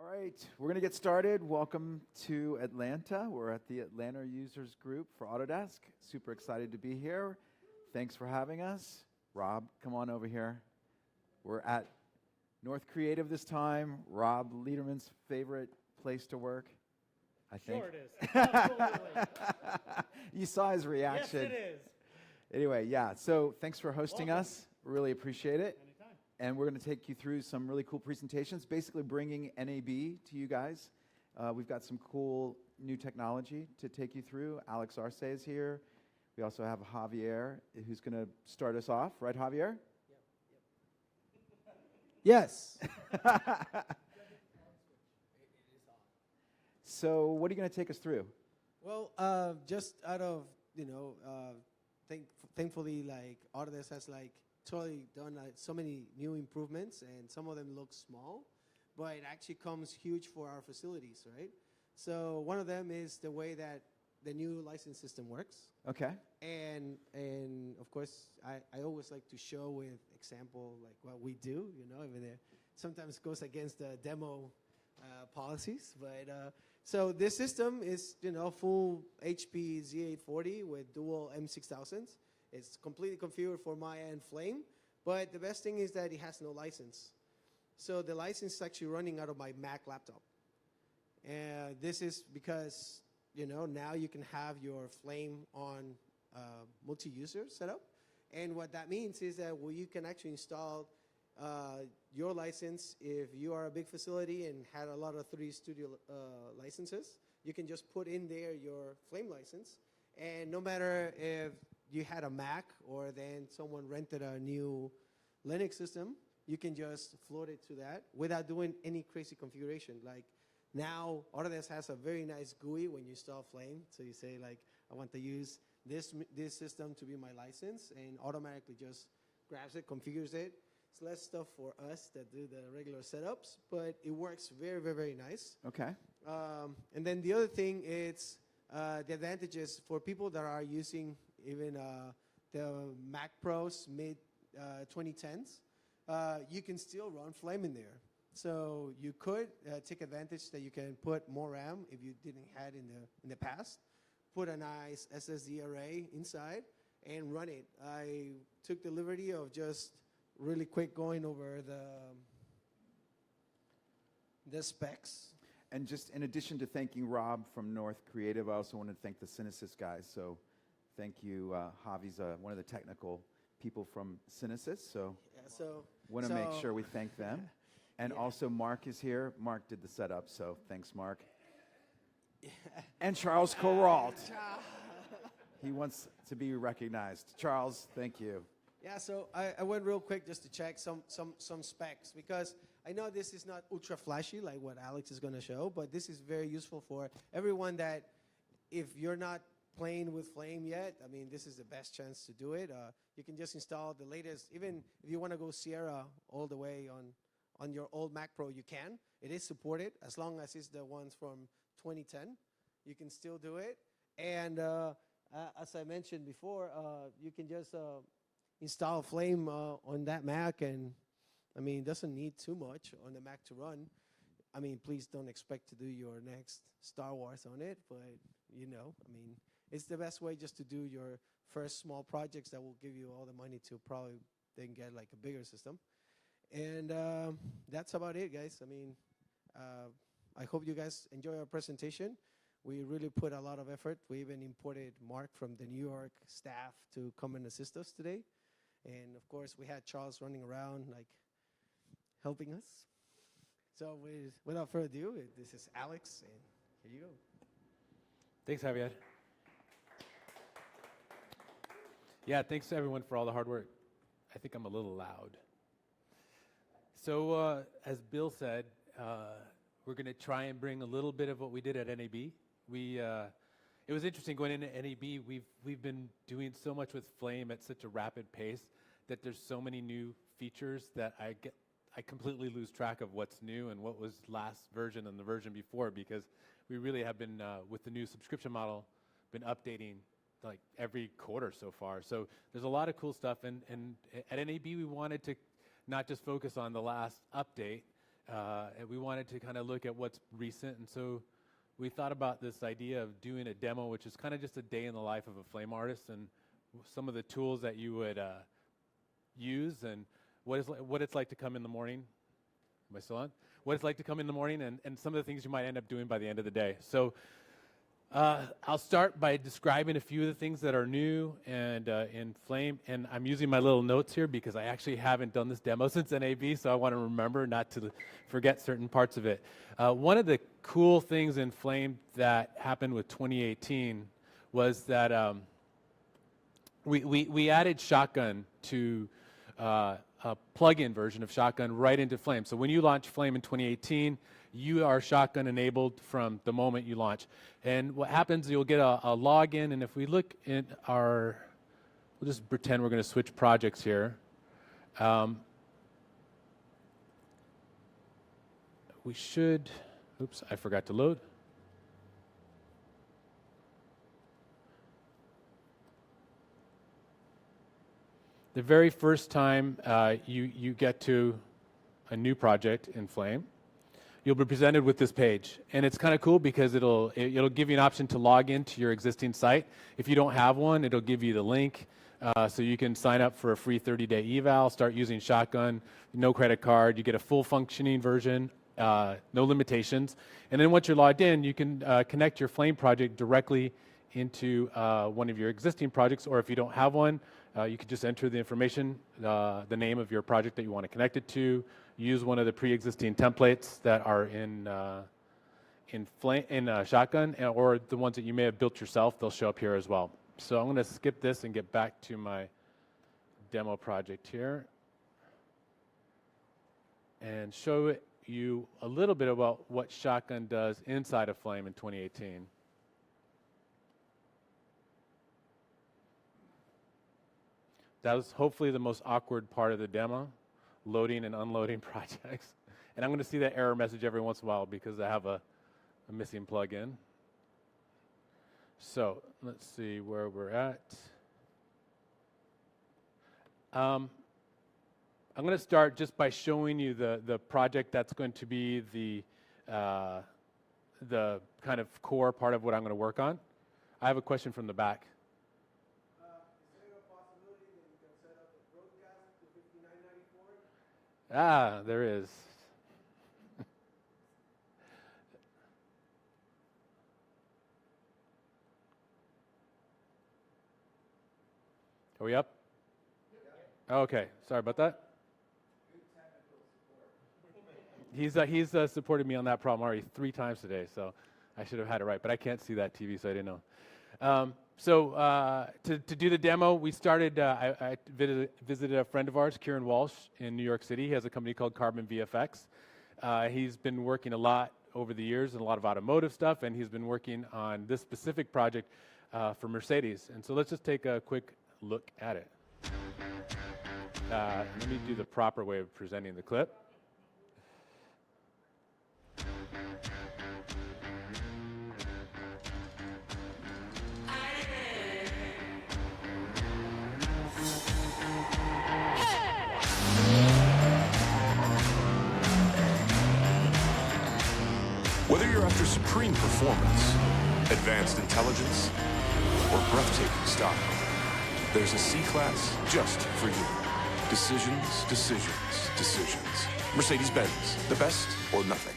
right, we're going to get started. Welcome to Atlanta. We're at the Atlanta Users Group for Autodesk. Super excited to be here. Thanks for having us. Rob, come on over here. We're at North Creative this time. Rob Lederman's favorite place to work, I think. Sure it is. Absolutely. You saw his reaction. Yes, it is. Anyway, yeah, so thanks for hosting Welcome. us. Really appreciate it. Anytime. And we're going to take you through some really cool presentations, basically bringing NAB to you guys. We've got some cool new technology to take you through. Alex Arce is here. We also have Javier, who's going to start us off. Right, Javier? Yes. So what are you going to take us through? Well, just out of, thankfully, like, Autodesk has, like, totally done so many new improvements, and some of them look small, but it actually comes huge for our facilities, right? So one of them is the way that the new license system works. Okay. And of course, I always like to show with example, like, what we do, even there sometimes goes against the demo policies. But so this system is, full HP Z840 with dual M6000s. It's completely configured for Maya and Flame, but the best thing is that it has no license. So the license is actually running out of my Mac laptop. And this is because, now you can have your Flame on multi-user setup. And what that means is that you can actually install your license. If you are a big facility and had a lot of 3D Studio licenses, you can just put in there your Flame license. And no matter if you had a Mac or then someone rented a new Linux system, you can just float it to that without doing any crazy configuration. Like now, Autodesk has a very nice GUI when you install Flame. So you say, like, I want to use this system to be my license, and automatically just grabs it, configures it. It's less stuff for us that do the regular setups, but it works very, very, very nice. Okay. And then the other thing is the advantages for people that are using even the Mac Pros mid-2010s. You can still run Flame in there. So you could take advantage that you can put more RAM if you didn't have in the past. Put a nice SSD array inside and run it. I took the liberty of just really quick going over the specs. And just in addition to thanking Rob from North Creative, I also want to thank the CineSys guys. So thank you. Javi's one of the technical people from CineSys. So want to make sure we thank them. And also Mark is here. Mark did the setup, so thanks, Mark. And Charles Corralt. He wants to be recognized. Charles, thank you. Yeah, so I went real quick just to check some specs, because I know this is not ultra flashy like what Alex is going to show, but this is very useful for everyone that, if you're not playing with Flame yet, I mean, this is the best chance to do it. You can just install the latest. Even if you want to go Sierra all the way on your old Mac Pro, you can. It is supported as long as it's the ones from 2010. You can still do it. And as I mentioned before, you can just install Flame on that Mac, and I mean, it doesn't need too much on the Mac to run. I mean, please don't expect to do your next Star Wars on it, but I mean, it's the best way just to do your first small projects that will give you all the money to probably then get like a bigger system. And that's about it, guys. I mean, I hope you guys enjoy our presentation. We really put a lot of effort. We even imported Mark from the New York staff to come and assist us today. And of course, we had Charles running around, like, helping us. So without further ado, this is Alex, and here you go. Thanks, Javier. Yeah, thanks to everyone for all the hard work. I think I'm a little loud. So as Bill said, we're going to try and bring a little bit of what we did at NAB. It was interesting going into NAB. We've been doing so much with Flame at such a rapid pace that there's so many new features that I completely lose track of what's new and what was last version and the version before, because we really have been, with the new subscription model, been updating like every quarter so far. So there's a lot of cool stuff. And at NAB, we wanted to not just focus on the last update, and we wanted to kind of look at what's recent, and so we thought about this idea of doing a demo, which is kind of just a day in the life of a flame artist, and some of the tools that you would use, and what it's like to come in the morning. Am I still on? What it's like to come in the morning, and some of the things you might end up doing by the end of the day. So I'll start by describing a few of the things that are new and in Flame, and I'm using my little notes here because I actually haven't done this demo since NAB, so I want to remember not to forget certain parts of it. One of the cool things in Flame that happened with 2018 was that we added Shotgun to a plug-in version of Shotgun right into Flame. So when you launch Flame in 2018, you are Shotgun enabled from the moment you launch. And what happens, you'll get a login, and if we look in our, we'll just pretend we're going to switch projects here. We should, oops, I forgot to load. The very first time you get to a new project in Flame, you'll be presented with this page, and it's kind of cool because it'll give you an option to log into your existing site. If you don't have one, it'll give you the link, so you can sign up for a free 30-day eval, start using Shotgun, no credit card, you get a full functioning version, no limitations, and then once you're logged in, you can connect your Flame project directly into one of your existing projects, or if you don't have one, you could just enter the information, the name of your project that you want to connect it to, use one of the pre-existing templates that are in Shotgun, or the ones that you may have built yourself. They'll show up here as well. So I'm going to skip this and get back to my demo project here and show you a little bit about what Shotgun does inside of Flame in 2018. That was hopefully the most awkward part of the demo, loading and unloading projects. And I'm going to see that error message every once in a while because I have a missing plugin. So let's see where we're at. I'm going to start just by showing you the project that's going to be the kind of core part of what I'm going to work on. I have a question from the back. Ah, there is. Are we up? Okay, sorry about that. He's supported me on that problem already 3 times today, so I should have had it right, but I can't see that TV, so I didn't know. To do the demo, we started, I visited a friend of ours, Kieran Walsh, in New York City. He has a company called Carbon VFX. He's been working a lot over the years and a lot of automotive stuff, and he's been working on this specific project for Mercedes. And so let's just take a quick look at it. Let me do the proper way of presenting the clip. Whether you're after supreme performance, advanced intelligence, or breathtaking style, there's a C-Class just for you. Decisions, decisions, decisions. Mercedes-Benz, the best or nothing.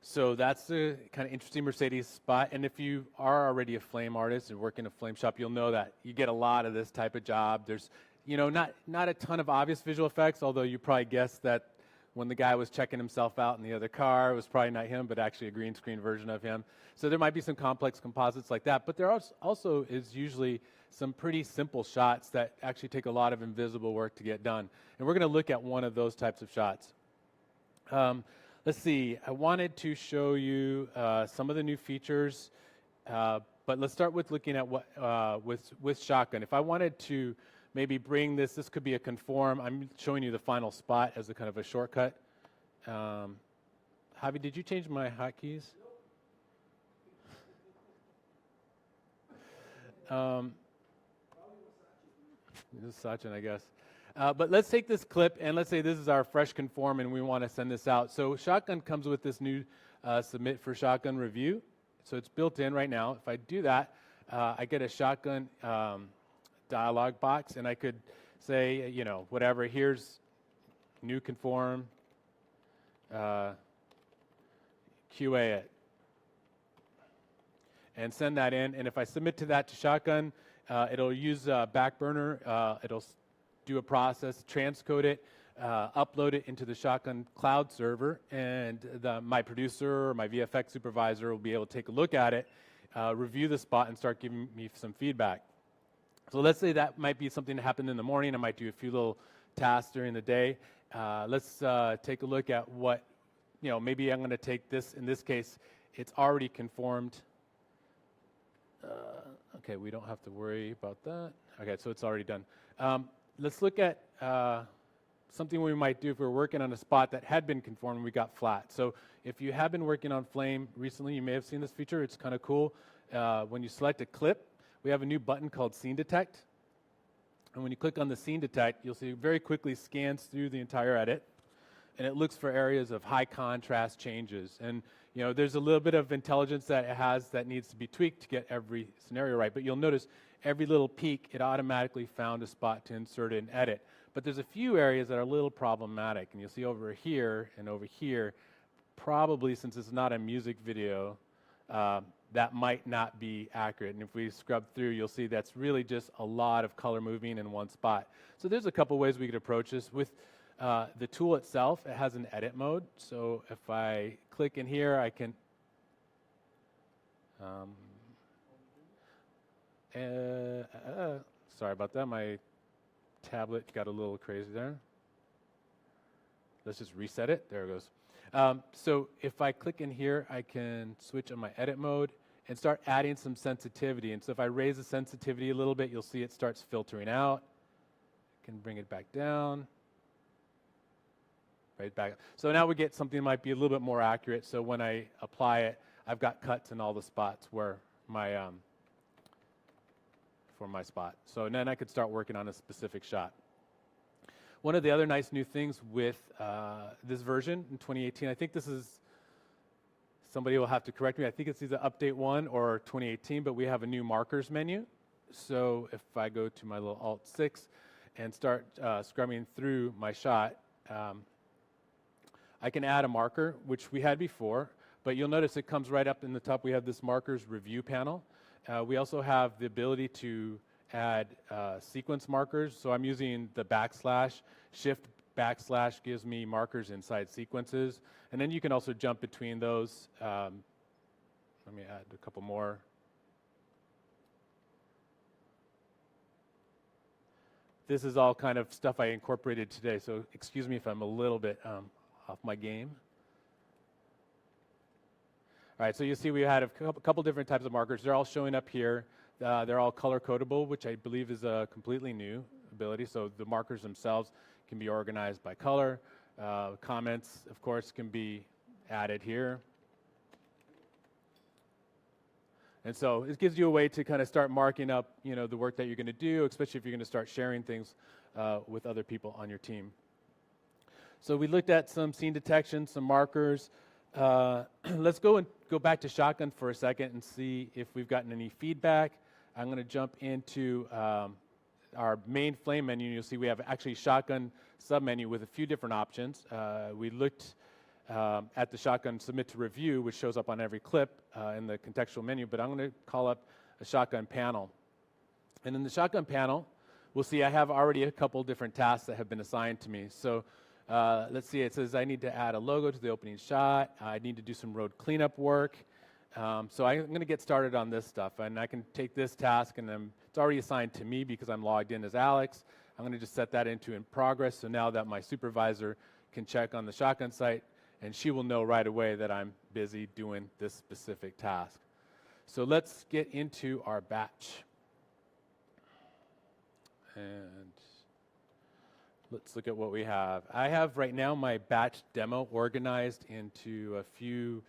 So that's the kind of interesting Mercedes spot. And if you are already a Flame artist and work in a Flame shop, you'll know that you get a lot of this type of job. There's, not a ton of obvious visual effects, although you probably guessed that when the guy was checking himself out in the other car, it was probably not him, but actually a green screen version of him. So there might be some complex composites like that, but there also is usually some pretty simple shots that actually take a lot of invisible work to get done. And we're going to look at one of those types of shots. Let's see, I wanted to show you some of the new features, but let's start with looking at what with Shotgun. If I wanted to maybe bring this could be a conform. I'm showing you the final spot as a kind of a shortcut. Javi, did you change my hotkeys? This is Sachin, I guess. But let's take this clip, and let's say this is our fresh conform, and we want to send this out. So Shotgun comes with this new submit for Shotgun review. So it's built in right now. If I do that, I get a Shotgun dialog box, and I could say, you know, whatever, here's new conform, QA it, and send that in. And if I submit to that to Shotgun, it'll use Backburner. It'll do a process, transcode it, upload it into the Shotgun cloud server, and my producer or my VFX supervisor will be able to take a look at it, review the spot, and start giving me some feedback. So let's say that might be something that happened in the morning. I might do a few little tasks during the day. Let's take a look at what, you know, maybe I'm going to take this. In this case, it's already conformed. Okay, we don't have to worry about that. Okay, so it's already done. Let's look at something we might do if we're working on a spot that had been conformed and we got flat. So if you have been working on Flame recently, you may have seen this feature. It's kind of cool. When you select a clip, we have a new button called Scene Detect. And when you click on the Scene Detect, you'll see it very quickly scans through the entire edit, and it looks for areas of high contrast changes. And you know, there's a little bit of intelligence that it has that needs to be tweaked to get every scenario right. But you'll notice every little peak, it automatically found a spot to insert and edit. But there's a few areas that are a little problematic. And you'll see over here and over here, probably since it's not a music video, that might not be accurate. And if we scrub through, you'll see that's really just a lot of color moving in one spot. So there's a couple ways we could approach this. With the tool itself, it has an edit mode. So if I click in here, I can sorry about that. My tablet got a little crazy there. Let's just reset it. There it goes. So if I click in here, I can switch on my edit mode and start adding some sensitivity. And so if I raise the sensitivity a little bit, you'll see it starts filtering out. I can bring it back down. Right back. So now we get something that might be a little bit more accurate. So when I apply it, I've got cuts in all the spots where my for my spot. So then I could start working on a specific shot. One of the other nice new things with this version in 2018, I think this is, somebody will have to correct me, I think it's either update 1 or 2018, but we have a new markers menu. So if I go to my little Alt-6 and start scrubbing through my shot, I can add a marker, which we had before, but you'll notice it comes right up in the top. We have this markers review panel. We also have the ability to add sequence markers. So I'm using the backslash. Shift backslash gives me markers inside sequences. And then you can also jump between those. Let me add a couple more. This is all kind of stuff I incorporated today, so excuse me if I'm a little bit off my game. All right, so you see we had a couple different types of markers. They're all showing up here. They're all color codable, which I believe is a completely new ability. So the markers themselves can be organized by color. Comments, of course, can be added here. And so it gives you a way to kind of start marking up, you know, the work that you're going to do, especially if you're going to start sharing things with other people on your team. So we looked at some scene detection, some markers. Let's go back to Shotgun for a second and see if we've gotten any feedback. I'm going to jump into our main Flame menu. You'll see we have actually Shotgun submenu with a few different options. We looked at the Shotgun submit to review, which shows up on every clip in the contextual menu, but I'm going to call up a Shotgun panel. And in the Shotgun panel, we'll see I have already a couple different tasks that have been assigned to me. So let's see, it says I need to add a logo to the opening shot. I need to do some road cleanup work. So I'm going to get started on this stuff, and I can take this task, and it's already assigned to me because I'm logged in as Alex. I'm going to just set that into in progress, so now that my supervisor can check on the Shotgun site, and she will know right away that I'm busy doing this specific task. So let's get into our batch. And let's look at what we have. I have right now my batch demo organized into a few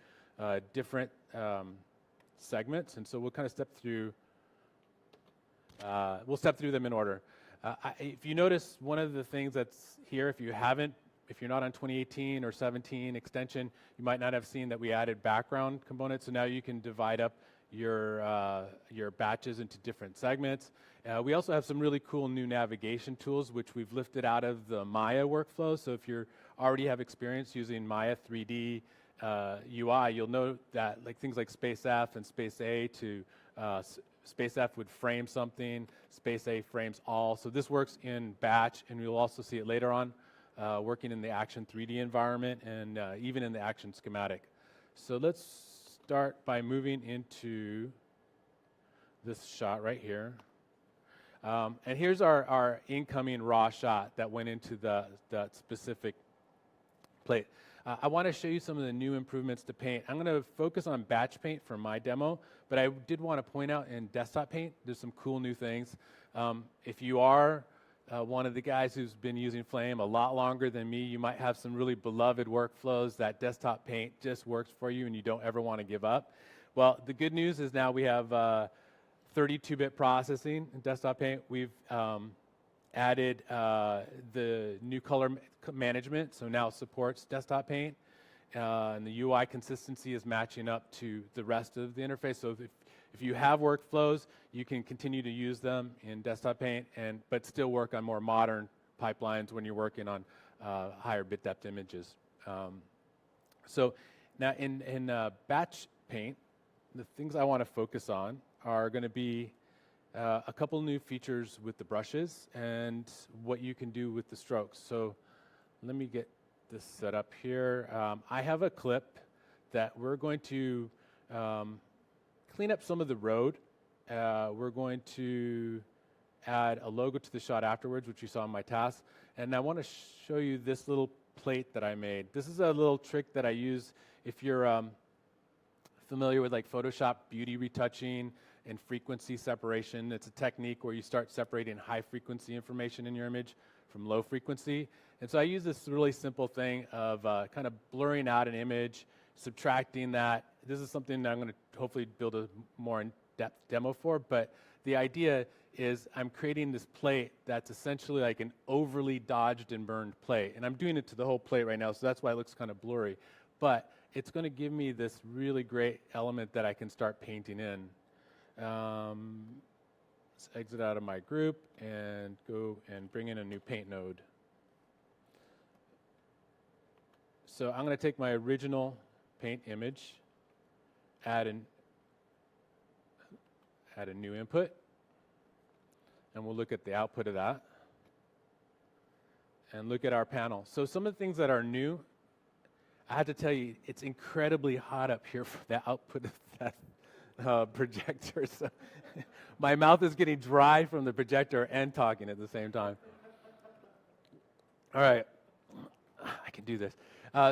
different segments, and so we'll kind of step through. We'll step through them in order. If you notice, one of the things that's here, if you're not on 2018 or 17 extension, you might not have seen that we added background components. So now you can divide up your batches into different segments. We also have some really cool new navigation tools, which we've lifted out of the Maya workflow. So if you already have experience using Maya 3D UI, you'll know that things like Space F and Space A to Space F would frame something, Space A frames all. So this works in batch, and you'll also see it later on working in the Action 3D environment and even in the Action schematic. So let's start by moving into this shot right here. And here's our incoming raw shot that went into that specific plate. I want to show you some of the new improvements to paint. I'm going to focus on batch paint for my demo, but I did want to point out in desktop paint, there's some cool new things. If you are one of the guys who's been using Flame a lot longer than me, you might have some really beloved workflows that desktop paint just works for you and you don't ever want to give up. Well, the good news is now we have 32-bit processing in desktop paint. We've added the new color management, so now it supports desktop paint, and the UI consistency is matching up to the rest of the interface. So if you have workflows, you can continue to use them in desktop paint, but still work on more modern pipelines when you're working on higher bit depth images. So now in batch paint, the things I want to focus on are going to be a couple new features with the brushes and what you can do with the strokes. So let me get this set up here. I have a clip that we're going to clean up some of the road. We're going to add a logo to the shot afterwards, which you saw in my task. And I want to show you this little plate that I made. This is a little trick that I use if you're familiar with Photoshop beauty retouching and frequency separation. It's a technique where you start separating high frequency information in your image from low frequency. And so I use this really simple thing of kind of blurring out an image, subtracting that. This is something that I'm going to hopefully build a more in-depth demo for, but the idea is I'm creating this plate that's essentially like an overly dodged and burned plate. And I'm doing it to the whole plate right now, so that's why it looks kind of blurry. But it's going to give me this really great element that I can start painting in. Let's exit out of my group and go and bring in a new paint node. So I'm going to take my original paint image, add a new input, and we'll look at the output of that and look at our panel. So some of the things that are new, I have to tell you, it's incredibly hot up here for the output of that projector. So my mouth is getting dry from the projector and talking at the same time. All right, I can do this.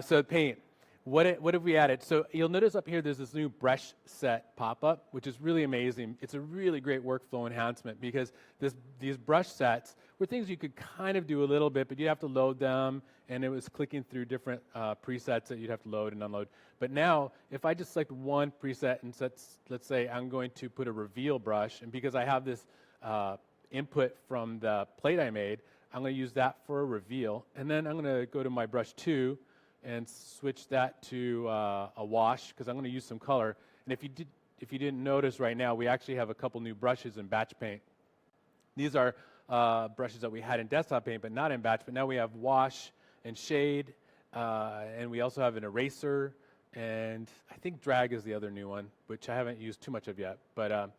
So paint, what have we added? So you'll notice up here there's this new brush set pop-up, which is really amazing. It's a really great workflow enhancement because these brush sets were things you could kind of do a little bit, but you'd have to load them, and it was clicking through different presets that you'd have to load and unload. But now, if I just select one preset and let's say I'm going to put a reveal brush, and because I have this input from the plate I made, I'm going to use that for a reveal, and then I'm going to go to my brush 2 and switch that to a wash because I'm going to use some color. And if you didn't notice right now, we actually have a couple new brushes in batch paint. These are brushes that we had in desktop paint, but not in batch. But now we have wash and shade, and we also have an eraser, and I think drag is the other new one, which I haven't used too much of yet. But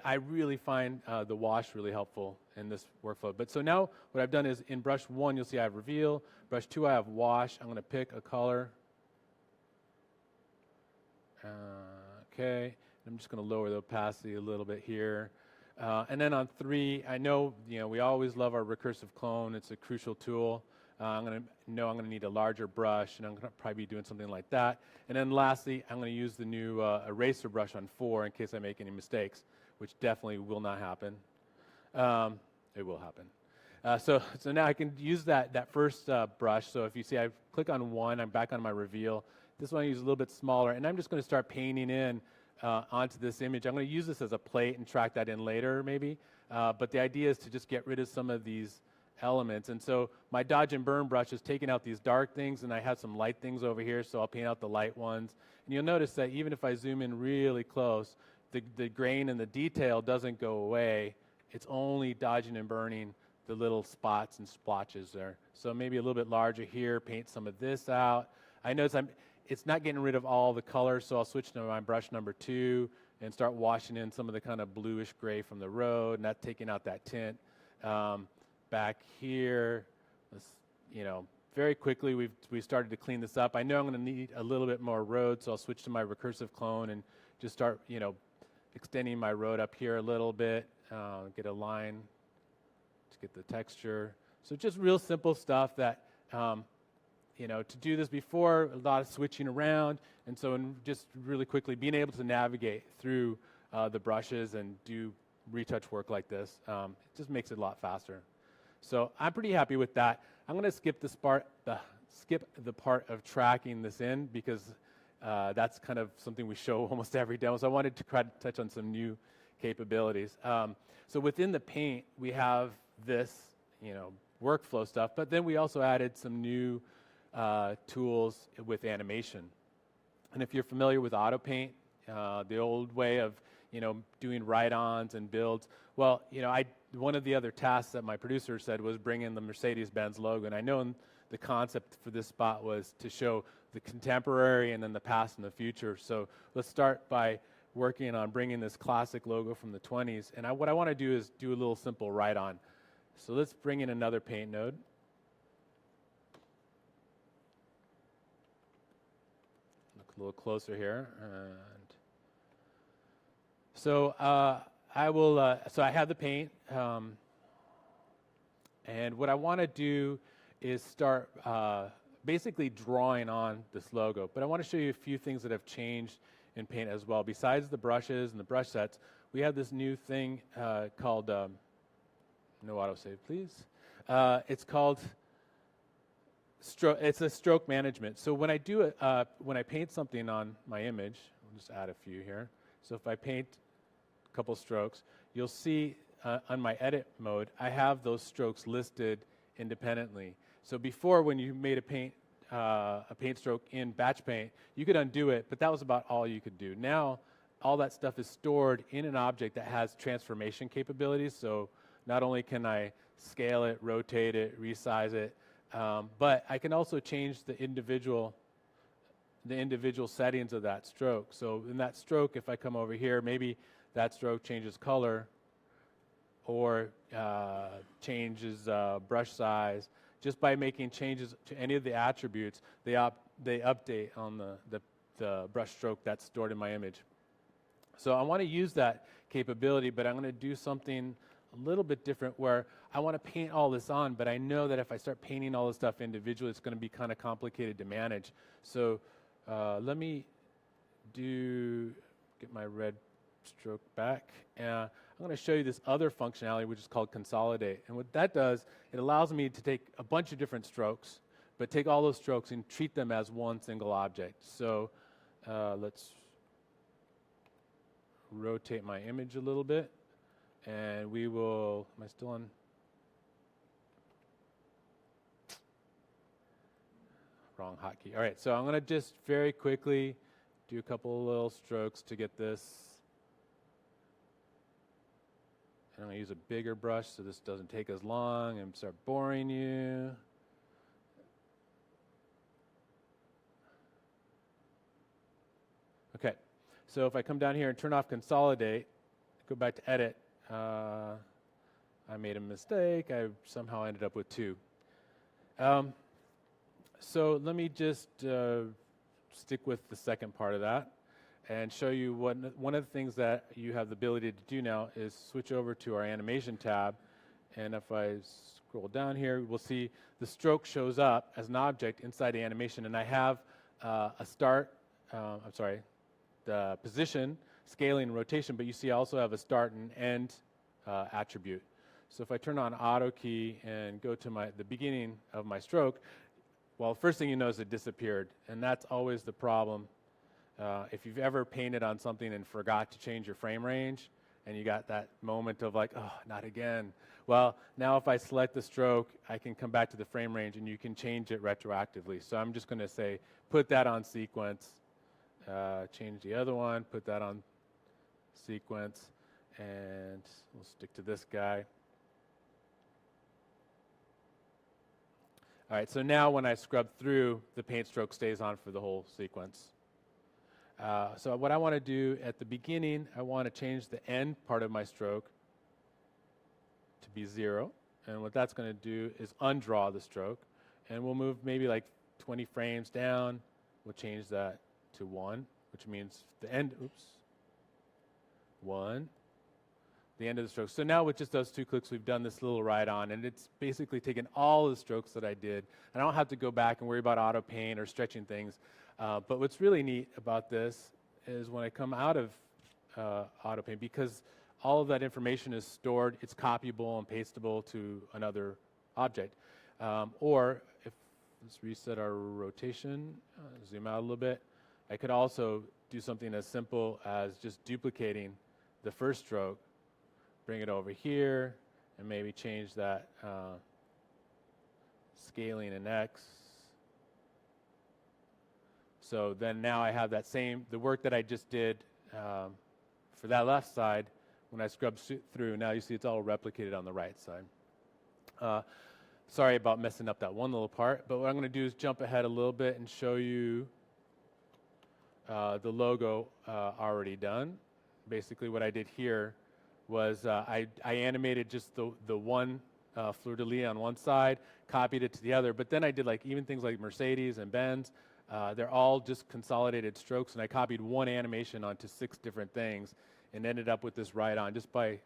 I really find the wash really helpful in this workflow. But so now what I've done is in brush 1, you'll see I have reveal. Brush 2, I have wash. I'm going to pick a color. Okay. I'm just going to lower the opacity a little bit here. And then on 3, I know we always love our recursive clone. It's a crucial tool. I'm going to need a larger brush, and I'm going to probably be doing something like that. And then lastly, I'm going to use the new eraser brush on 4 in case I make any mistakes, which definitely will not happen. It will happen. So now I can use that first brush. So if you see I click on 1, I'm back on my reveal. This one I use a little bit smaller, and I'm just going to start painting in onto this image. I'm going to use this as a plate and track that in later maybe. But the idea is to just get rid of some of these elements. And so my dodge and burn brush is taking out these dark things, and I have some light things over here, so I'll paint out the light ones. And you'll notice that even if I zoom in really close, the grain and the detail doesn't go away. It's only dodging and burning the little spots and splotches there. So maybe a little bit larger here, paint some of this out. I notice it's not getting rid of all the colors, so I'll switch to my brush number 2 and start washing in some of the kind of bluish gray from the road, and that's taking out that tint. Back here, very quickly we started to clean this up. I know I'm going to need a little bit more road, so I'll switch to my recursive clone and just start, extending my road up here a little bit, get a line to get the texture. So just real simple stuff that, to do this before, a lot of switching around, and so just really quickly being able to navigate through the brushes and do retouch work like this, it just makes it a lot faster. So I'm pretty happy with that. I'm going to skip the part of tracking this in because that's kind of something we show almost every demo. So I wanted to try to touch on some new capabilities. So within the paint, we have this, workflow stuff, but then we also added some new tools with animation. And if you're familiar with auto paint, the old way of doing write-ons and builds, well, one of the other tasks that my producer said was bring in the Mercedes-Benz logo, and I know the concept for this spot was to show the contemporary and then the past and the future. So let's start by working on bringing this classic logo from the 20s, and what I want to do is do a little simple write-on. So let's bring in another paint node. Look a little closer here, and so I will. So I have the paint, and what I want to do is start basically drawing on this logo. But I want to show you a few things that have changed in paint as well. Besides the brushes and the brush sets, we have this new thing called no autosave, please. It's called it's a stroke management. So when I do it, when I paint something on my image, I'll just add a few here. So if I paint a couple strokes, you'll see on my edit mode, I have those strokes listed independently. So before, when you made a paint stroke in batch paint, you could undo it, but that was about all you could do. Now, all that stuff is stored in an object that has transformation capabilities. So not only can I scale it, rotate it, resize it, but I can also change the individual settings of that stroke. So in that stroke, if I come over here, maybe that stroke changes color or changes brush size. Just by making changes to any of the attributes, they update on the brush stroke that's stored in my image. So I want to use that capability, but I'm going to do something a little bit different where I want to paint all this on, but I know that if I start painting all this stuff individually, it's going to be kind of complicated to manage. So let me get my red stroke back. I'm going to show you this other functionality, which is called consolidate. And what that does, it allows me to take a bunch of different strokes, but take all those strokes and treat them as one single object. So let's rotate my image a little bit. And we will, am I still on? Wrong hotkey. All right, so I'm going to just very quickly do a couple of little strokes to get this. And I'm going to use a bigger brush so this doesn't take as long and start boring you. Okay, so if I come down here and turn off consolidate, go back to edit, I made a mistake. I somehow ended up with 2. So let me just stick with the second part of that and show you one of the things that you have the ability to do now is switch over to our animation tab. And if I scroll down here, we'll see the stroke shows up as an object inside the animation. And I have the position, scaling, and rotation, but you see I also have a start and end attribute. So if I turn on auto key and go to the beginning of my stroke, well, first thing you notice it disappeared, and that's always the problem. If you've ever painted on something and forgot to change your frame range, and you got that moment of like, oh, not again. Well, now if I select the stroke, I can come back to the frame range and you can change it retroactively. So I'm just going to say, put that on sequence, change the other one, put that on sequence, and we'll stick to this guy. All right, so now when I scrub through, the paint stroke stays on for the whole sequence. So what I want to do at the beginning, I want to change the end part of my stroke to be 0. And what that's going to do is undraw the stroke. And we'll move maybe like 20 frames down. We'll change that to 1, which means the end, 1, the end of the stroke. So now with just those 2 clicks, we've done this little ride-on, and it's basically taken all the strokes that I did. I don't have to go back and worry about auto paint or stretching things. But what's really neat about this is when I come out of auto paint, because all of that information is stored, it's copyable and pastable to another object. Or if let's reset our rotation, zoom out a little bit, I could also do something as simple as just duplicating the first stroke, bring it over here, and maybe change that scaling in X. So then now I have that the work that I just did for that left side, when I scrub through, now you see it's all replicated on the right side. Sorry about messing up that one little part, but what I'm going to do is jump ahead a little bit and show you the logo already done. Basically what I did here was I animated just the one fleur-de-lis on one side, copied it to the other, but then I did like even things like Mercedes and Benz. They're all just consolidated strokes, and I copied one animation onto 6 different things and ended up with this ride-on just by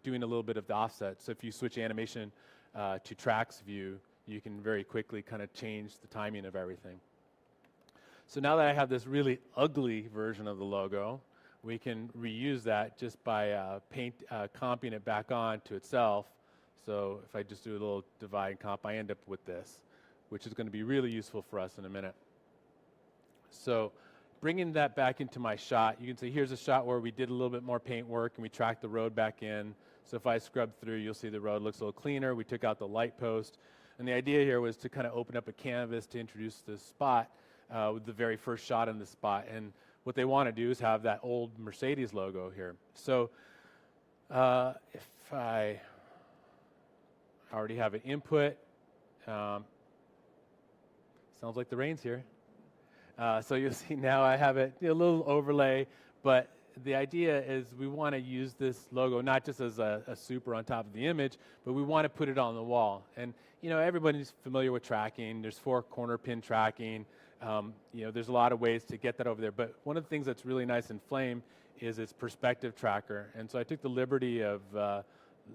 doing a little bit of the offset. So if you switch animation to tracks view, you can very quickly kind of change the timing of everything. So now that I have this really ugly version of the logo, we can reuse that just by comping it back on to itself. So if I just do a little divide and comp, I end up with this, which is going to be really useful for us in a minute. So bringing that back into my shot, you can see here's a shot where we did a little bit more paint work and we tracked the road back in. So if I scrub through, you'll see the road looks a little cleaner. We took out the light post. And the idea here was to kind of open up a canvas to introduce this spot with the very first shot in the spot. And what they want to do is have that old Mercedes logo here. So if I already have an input, sounds like the rain's here. So you'll see now I have it, a little overlay, but the idea is we want to use this logo not just as a super on top of the image, but we want to put it on the wall. And you know, everybody's familiar with tracking. There's 4 corner pin tracking. You know, there's a lot of ways to get that over there. But one of the things that's really nice in Flame is its perspective tracker. And so I took the liberty of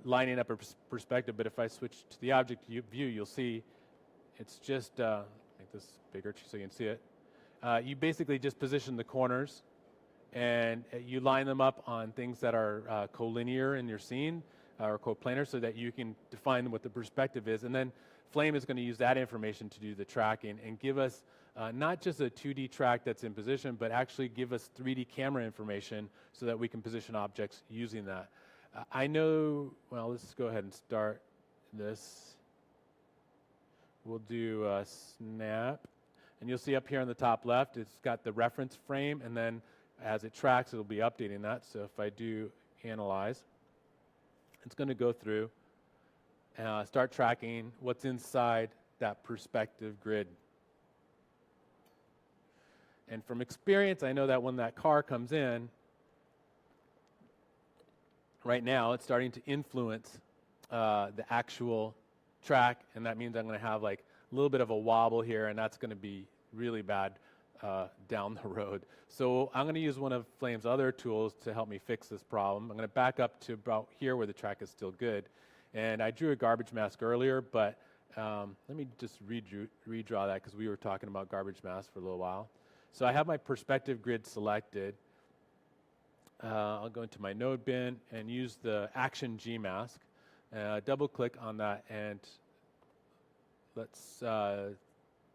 lining up a perspective. But if I switch to the object view, you'll see it's just make this bigger so you can see it. You basically just position the corners, and you line them up on things that are collinear in your scene or coplanar, so that you can define what the perspective is. And then Flame is going to use that information to do the tracking and give us not just a 2D track that's in position, but actually give us 3D camera information so that we can position objects using that. I know, well, let's go ahead and start this. We'll do a snap. And you'll see up here on the top left, it's got the reference frame, and then as it tracks, it'll be updating that. So if I do analyze, it's going to go through and start tracking what's inside that perspective grid. And from experience, I know that when that car comes in, right now it's starting to influence the actual track, and that means I'm going to have like a little bit of a wobble here, and that's going to be really bad down the road. So I'm going to use one of Flame's other tools to help me fix this problem. I'm going to back up to about here where the track is still good. And I drew a garbage mask earlier, but let me just redraw that because we were talking about garbage masks for a little while. So I have my perspective grid selected. I'll go into my node bin and use the Action G mask. Double click on that, and let's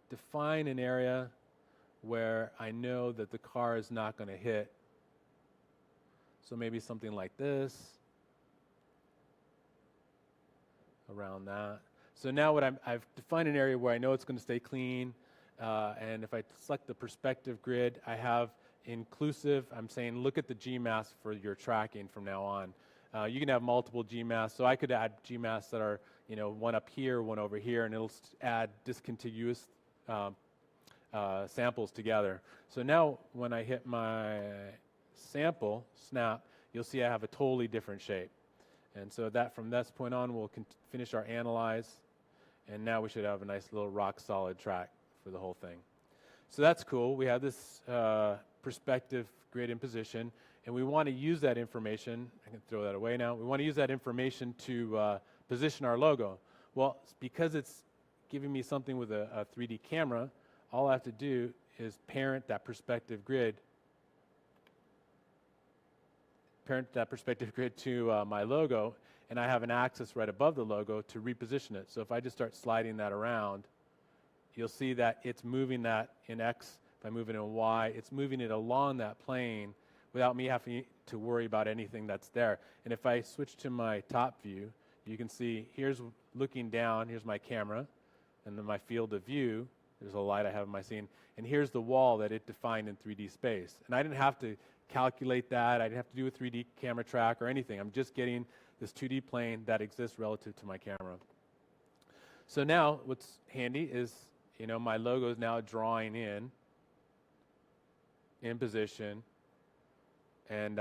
define an area where I know that the car is not going to hit So maybe something like this, around that. So now what I've defined an area where I know it's going to stay clean, and if I select the perspective grid, I have inclusive. I'm saying look at the GMAS for your tracking from now on. You can have multiple GMAS, so I could add GMAS that are, you know, one up here, one over here, and it'll add discontiguous samples together. So now when I hit my sample, snap, you'll see I have a totally different shape. And so that from this point on, we'll finish our analyze, and now we should have a nice little rock solid track for the whole thing. So that's cool. We have this perspective grid in position, and we want to use that information. I can throw that away now. We want to use that information to position our logo. Well, because it's giving me something with a 3D camera, all I have to do is parent that perspective grid to my logo, and I have an axis right above the logo to reposition it. So if I just start sliding that around, you'll see that it's moving that in X. If I move it in Y, it's moving it along that plane without me having to worry about anything that's there. And if I switch to my top view, you can see here's looking down, here's my camera, and then my field of view, there's a light I have in my scene, and here's the wall that it defined in 3D space. And I didn't have to calculate that, I didn't have to do a 3D camera track or anything. I'm just getting this 2D plane that exists relative to my camera. So now what's handy is, you know, my logo is now drawing in position, and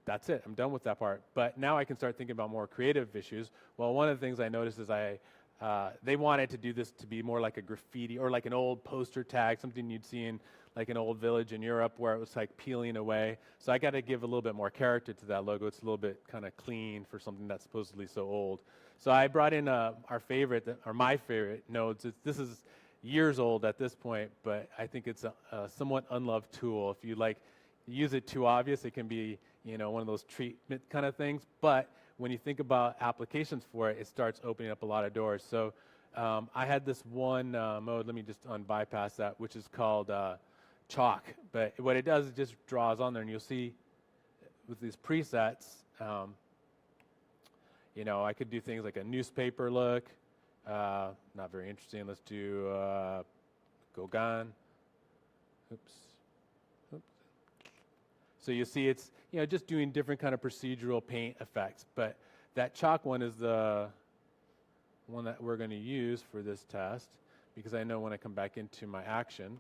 that's it. I'm done with that part. But now I can start thinking about more creative issues. Well, one of the things I noticed is they wanted to do this to be more like a graffiti or like an old poster tag, something you'd see in like an old village in Europe where it was like peeling away. So I got to give a little bit more character to that logo. It's a little bit kind of clean for something that's supposedly so old. So I brought in our favorite, or my favorite nodes. This is years old at this point, but I think it's a somewhat unloved tool. If you like use it too obvious, it can be, you know, one of those treatment kind of things. But when you think about applications for it, it starts opening up a lot of doors. So I had this one mode, let me just bypass that, which is called chalk. But what it does is just draws on there, and you'll see with these presets, you know, I could do things like a newspaper look. Not very interesting. Let's do Gauguin. Oops. So you see it's, you know, just doing different kind of procedural paint effects. But that chalk one is the one that we're going to use for this test, because I know when I come back into my action,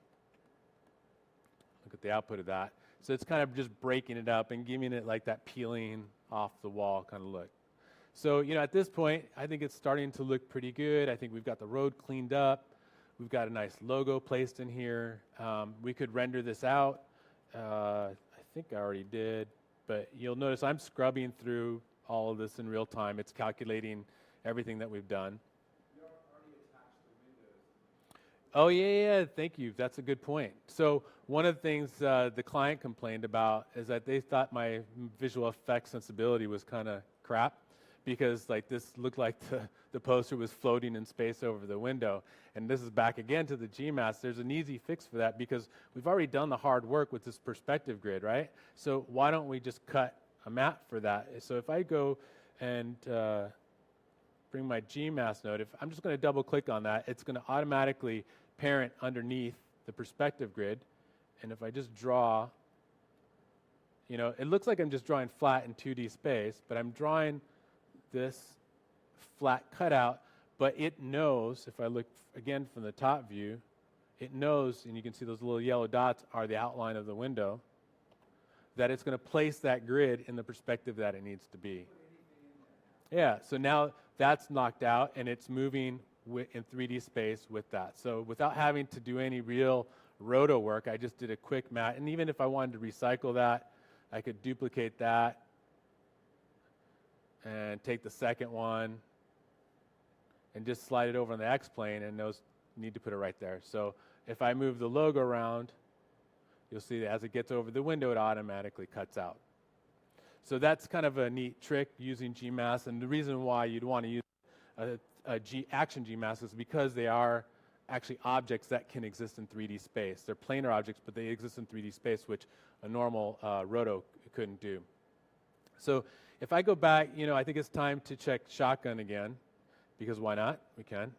look at the output of that. So it's kind of just breaking it up and giving it like that peeling off the wall kind of look. So, you know, at this point, I think it's starting to look pretty good. I think we've got the road cleaned up. We've got a nice logo placed in here. We could render this out. I think I already did, but you'll notice I'm scrubbing through all of this in real time. It's calculating everything that we've done. You already attached the windows. Oh, yeah, thank you. That's a good point. So one of the things the client complained about is that they thought my visual effects sensibility was kind of crap, because like this looked like the poster was floating in space over the window. And this is back again to the GMAS. There's an easy fix for that, because we've already done the hard work with this perspective grid, right? So why don't we just cut a map for that? So if I go and bring my GMAS node, I'm just going to double click on that, it's going to automatically parent underneath the perspective grid. And if I just draw, you know, it looks like I'm just drawing flat in 2D space, but I'm drawing this flat cutout, but it knows, if I look again from the top view, it knows, and you can see those little yellow dots are the outline of the window, that it's going to place that grid in the perspective that it needs to be. Yeah, so now that's knocked out, and it's moving in 3D space with that. So without having to do any real roto work, I just did a quick mat, and even if I wanted to recycle that, I could duplicate that and take the second one and just slide it over on the X-plane, and those need to put it right there. So if I move the logo around, you'll see that as it gets over the window, it automatically cuts out. So that's kind of a neat trick using GMAS, and the reason why you'd want to use action GMAS is because they are actually objects that can exist in 3D space. They're planar objects, but they exist in 3D space, which a normal roto couldn't do. So if I go back, I think it's time to check Shotgun again, because why not? We can.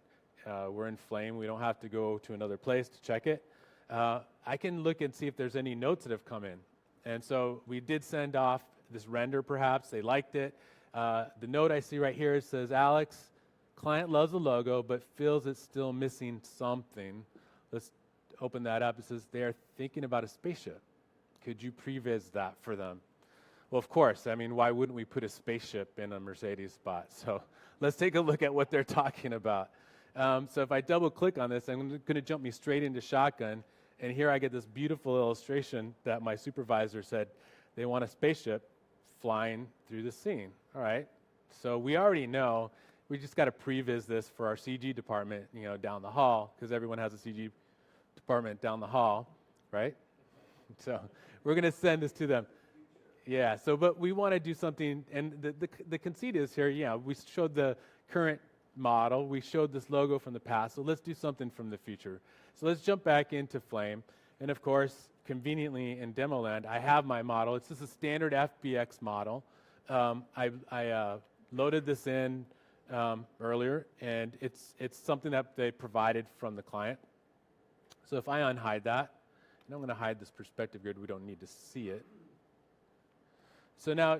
We're in Flame. We don't have to go to another place to check it. I can look and see if there's any notes that have come in. And so we did send off this render, perhaps. They liked it. The note I see right here says, Alex, client loves the logo, but feels it's still missing something. Let's open that up. It says they are thinking about a spaceship. Could you previs that for them? Well, of course. I mean, why wouldn't we put a spaceship in a Mercedes spot? So let's take a look at what they're talking about. So if I double click on this, I'm going to jump me straight into Shotgun. And here I get this beautiful illustration that my supervisor said they want a spaceship flying through the scene. All right. So we already know. We just got to previs this for our CG department, down the hall, because everyone has a CG department down the hall, right? So we're going to send this to them. Yeah. So, but we want to do something, and the conceit is here. Yeah, we showed the current model. We showed this logo from the past. So let's do something from the future. So let's jump back into Flame, and of course, conveniently in Demoland, I have my model. It's just a standard FBX model. I loaded this in earlier, and it's something that they provided from the client. So if I unhide that, and I'm going to hide this perspective grid, we don't need to see it. So now,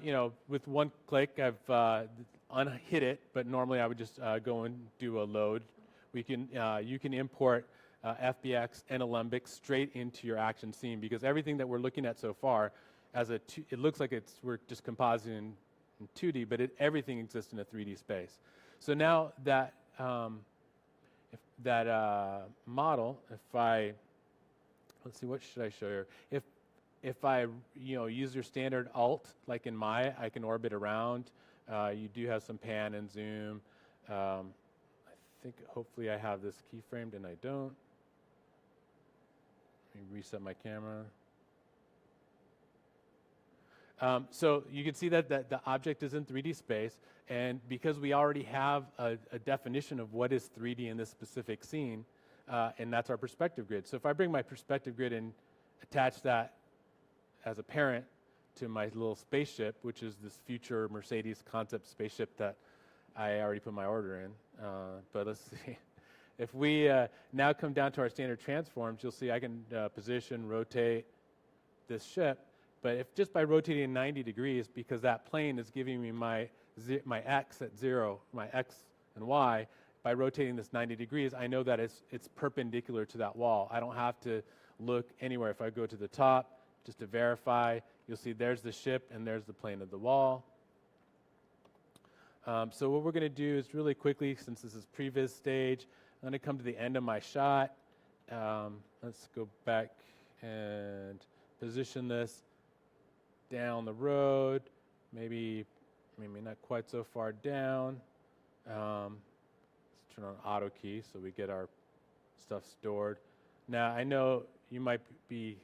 with one click, I've unhid it, but normally I would just go and do a load. You can import FBX and Alembic straight into your action scene, because everything that we're looking at so far, it looks like we're just compositing in 2D, but everything exists in a 3D space. So now that model, let's see, what should I show here? If I use your standard Alt, like in Maya, I can orbit around. You do have some pan and zoom. I think hopefully I have this keyframed, and I don't. Let me reset my camera. So you can see that the object is in 3D space, and because we already have a definition of what is 3D in this specific scene, and that's our perspective grid. So if I bring my perspective grid and attach that as a parent to my little spaceship, which is this future Mercedes concept spaceship that I already put my order in. But let's see. If we now come down to our standard transforms, you'll see I can position, rotate this ship. But if just by rotating 90 degrees, because that plane is giving me my x at 0, my x and y, by rotating this 90 degrees, I know that it's perpendicular to that wall. I don't have to look anywhere. If I go to the top, just to verify, you'll see there's the ship and there's the plane of the wall. So what we're going to do is really quickly, since this is previs stage, I'm going to come to the end of my shot. Let's go back and position this down the road, maybe not quite so far down. Let's turn on auto key so we get our stuff stored. Now, I know you might be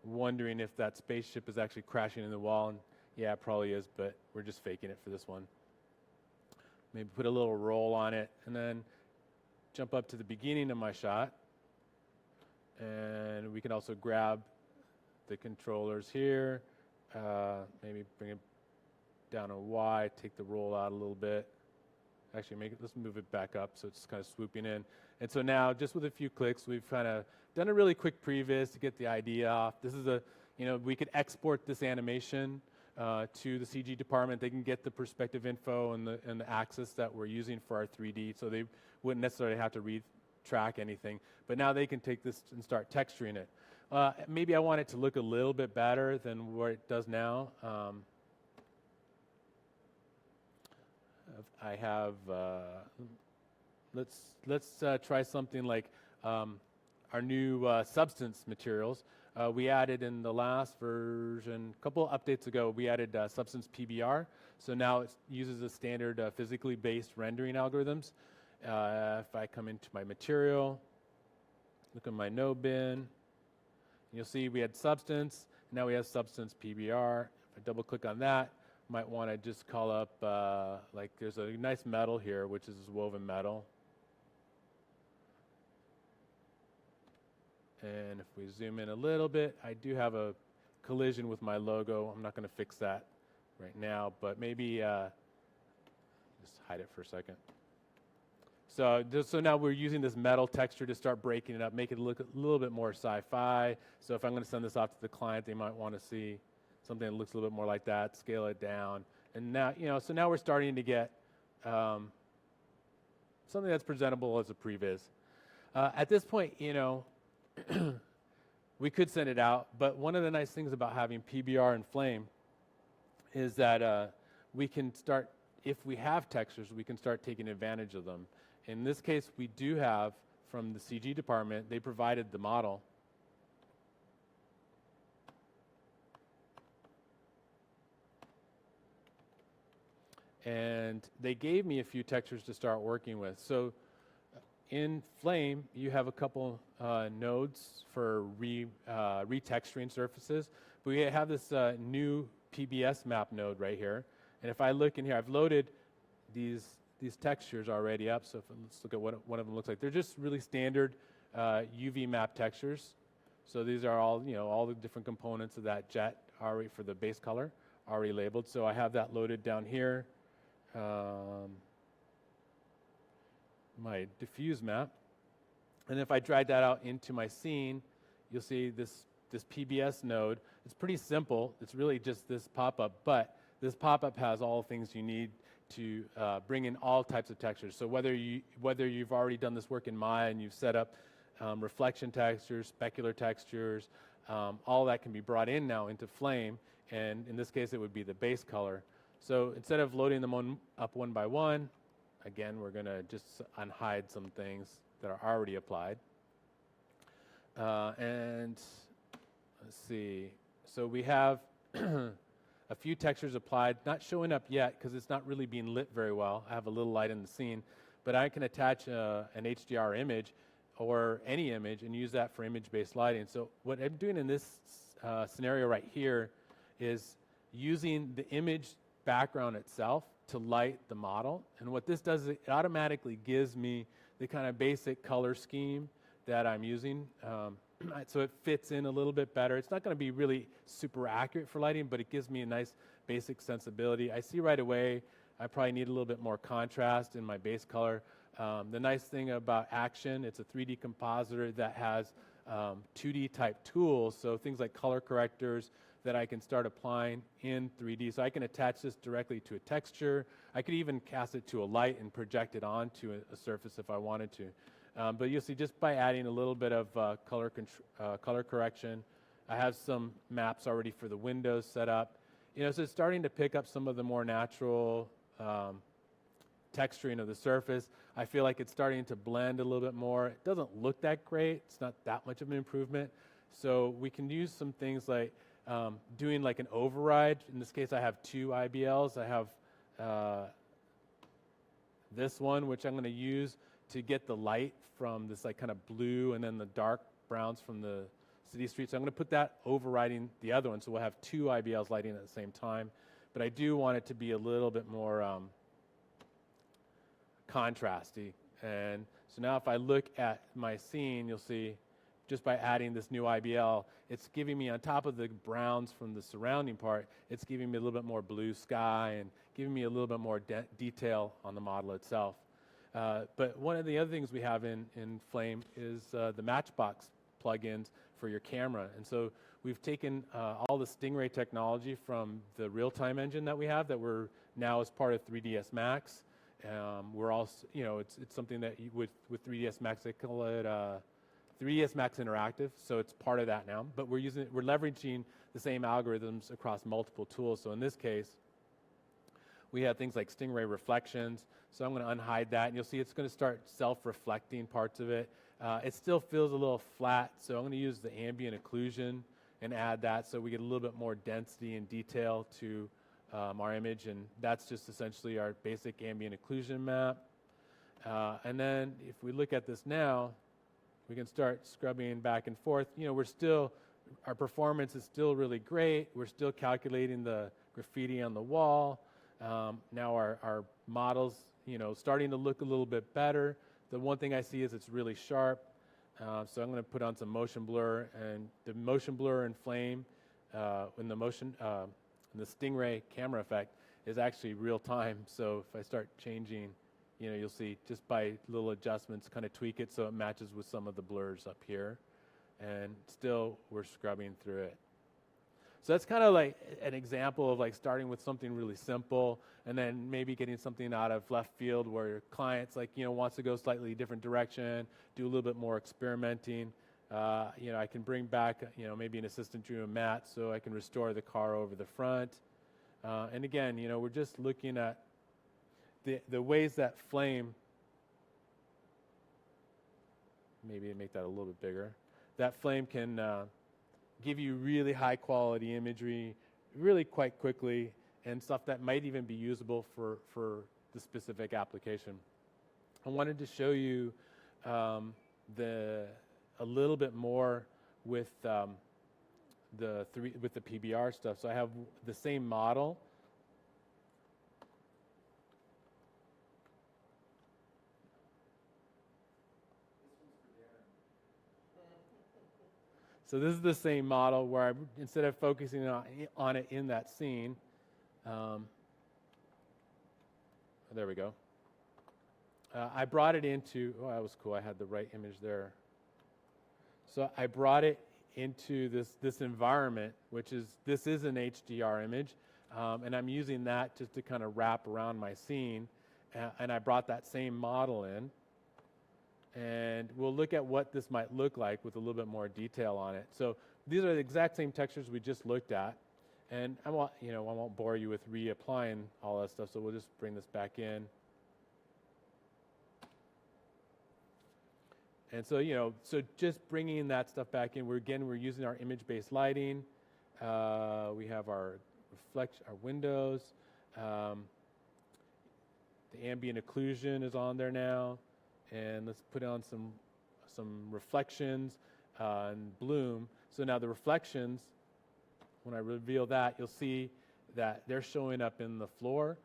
wondering if that spaceship is actually crashing in the wall, and yeah, it probably is, but we're just faking it for this one. Maybe put a little roll on it, and then jump up to the beginning of my shot, and we can also grab the controllers here, maybe bring it down a Y, take the roll out a little bit. Actually, let's move it back up so it's kind of swooping in. And so now, just with a few clicks, we've kind of done a really quick previs to get the idea off. This is we could export this animation to the CG department. They can get the perspective info and the axis that we're using for our 3D, so they wouldn't necessarily have to retrack anything. But now they can take this and start texturing it. Maybe I want it to look a little bit better than what it does now. I have, let's try something like our new substance materials. We added in the last version, a couple updates ago, we added substance PBR. So now it uses the standard physically based rendering algorithms. If I come into my material, look at my node bin, you'll see we had substance, now we have substance PBR. If I double click on that, might want to just call up, like there's a nice metal here, which is woven metal. And if we zoom in a little bit, I do have a collision with my logo. I'm not going to fix that. right now, but maybe just hide it for a second. So now we're using this metal texture to start breaking it up, make it look a little bit more sci-fi. So if I'm going to send this off to the client, they might want to see something that looks a little bit more like that, scale it down. And now, so now we're starting to get something that's presentable as a previs. At this point, we could send it out, but one of the nice things about having PBR and Flame is that we can start, if we have textures, we can start taking advantage of them. In this case, we do have, from the CG department, they provided the model. And they gave me a few textures to start working with. So in Flame, you have a couple nodes for retexturing surfaces. But we have this new PBS map node right here. And if I look in here, I've loaded these textures already up. So let's look at what one of them looks like. They're just really standard UV map textures. So these are all, all the different components of that jet already for the base color already labeled. So I have that loaded down here. My diffuse map. And if I drag that out into my scene, you'll see this PBS node. It's pretty simple. It's really just this pop-up, but this pop-up has all the things you need to bring in all types of textures. So whether you've already done this work in Maya and you've set up reflection textures, specular textures, all that can be brought in now into Flame, and in this case it would be the base color. So instead of loading them up one by one, again, we're going to just unhide some things that are already applied. And let's see. So we have a few textures applied, not showing up yet because it's not really being lit very well. I have a little light in the scene, but I can attach an HDR image or any image and use that for image-based lighting. So what I'm doing in this scenario right here is using the image background itself to light the model. And what this does is it automatically gives me the kind of basic color scheme that I'm using. So it fits in a little bit better. It's not going to be really super accurate for lighting, but it gives me a nice basic sensibility. I see right away I probably need a little bit more contrast in my base color. The nice thing about Action, it's a 3D compositor that has 2D type tools, so things like color correctors that I can start applying in 3D. So I can attach this directly to a texture. I could even cast it to a light and project it onto a surface if I wanted to. But you'll see just by adding a little bit of color correction, I have some maps already for the windows set up. So it's starting to pick up some of the more natural texturing of the surface. I feel like it's starting to blend a little bit more. It doesn't look that great. It's not that much of an improvement. So we can use some things like doing like an override. In this case, I have two IBLs. I have this one, which I'm going to use to get the light from this like kind of blue and then the dark browns from the city street. So I'm going to put that overriding the other one. So we'll have two IBLs lighting at the same time. But I do want it to be a little bit more contrasty. And so now if I look at my scene, you'll see just by adding this new IBL, it's giving me on top of the browns from the surrounding part, it's giving me a little bit more blue sky and giving me a little bit more detail on the model itself. But one of the other things we have in Flame is the Matchbox plugins for your camera. And so we've taken all the Stingray technology from the real-time engine that we have that we're now as part of 3ds Max. We're also, it's something that with 3ds Max, they call it 3ds Max Interactive, so it's part of that now. But we're leveraging the same algorithms across multiple tools. So in this case, we have things like Stingray reflections. So I'm going to unhide that, and you'll see it's going to start self-reflecting parts of it. It still feels a little flat, so I'm going to use the ambient occlusion and add that so we get a little bit more density and detail to our image, and that's just essentially our basic ambient occlusion map. And then if we look at this now, we can start scrubbing back and forth. Our performance is still really great. We're still calculating the graffiti on the wall. Now our model's, starting to look a little bit better. The one thing I see is it's really sharp. So I'm going to put on some motion blur, and the motion blur and Flame in the motion And the Stingray camera effect is actually real time. So if I start changing, you'll see just by little adjustments, kind of tweak it so it matches with some of the blurs up here. And still, we're scrubbing through it. So that's kind of like an example of like starting with something really simple and then maybe getting something out of left field where your client's like, wants to go slightly different direction, do a little bit more experimenting. I can bring back, maybe an assistant drew a mat so I can restore the car over the front. And again, we're just looking at the ways that Flame, maybe make that a little bit bigger, that Flame can give you really high quality imagery really quite quickly and stuff that might even be usable for the specific application. I wanted to show you a little bit more with the PBR stuff. So I have the same model. So this is the same model where instead of focusing on it in that scene, there we go. I brought it into, oh, that was cool. I had the right image there. So I brought it into this environment, this is an HDR image, and I'm using that just to kind of wrap around my scene. And I brought that same model in. And we'll look at what this might look like with a little bit more detail on it. So these are the exact same textures we just looked at. And I won't bore you with reapplying all that stuff, so we'll just bring this back in. And so, so just bringing that stuff back in, we're using our image-based lighting. We have our windows. The ambient occlusion is on there now. And let's put on some reflections and bloom. So now the reflections, when I reveal that, you'll see that they're showing up in the floor.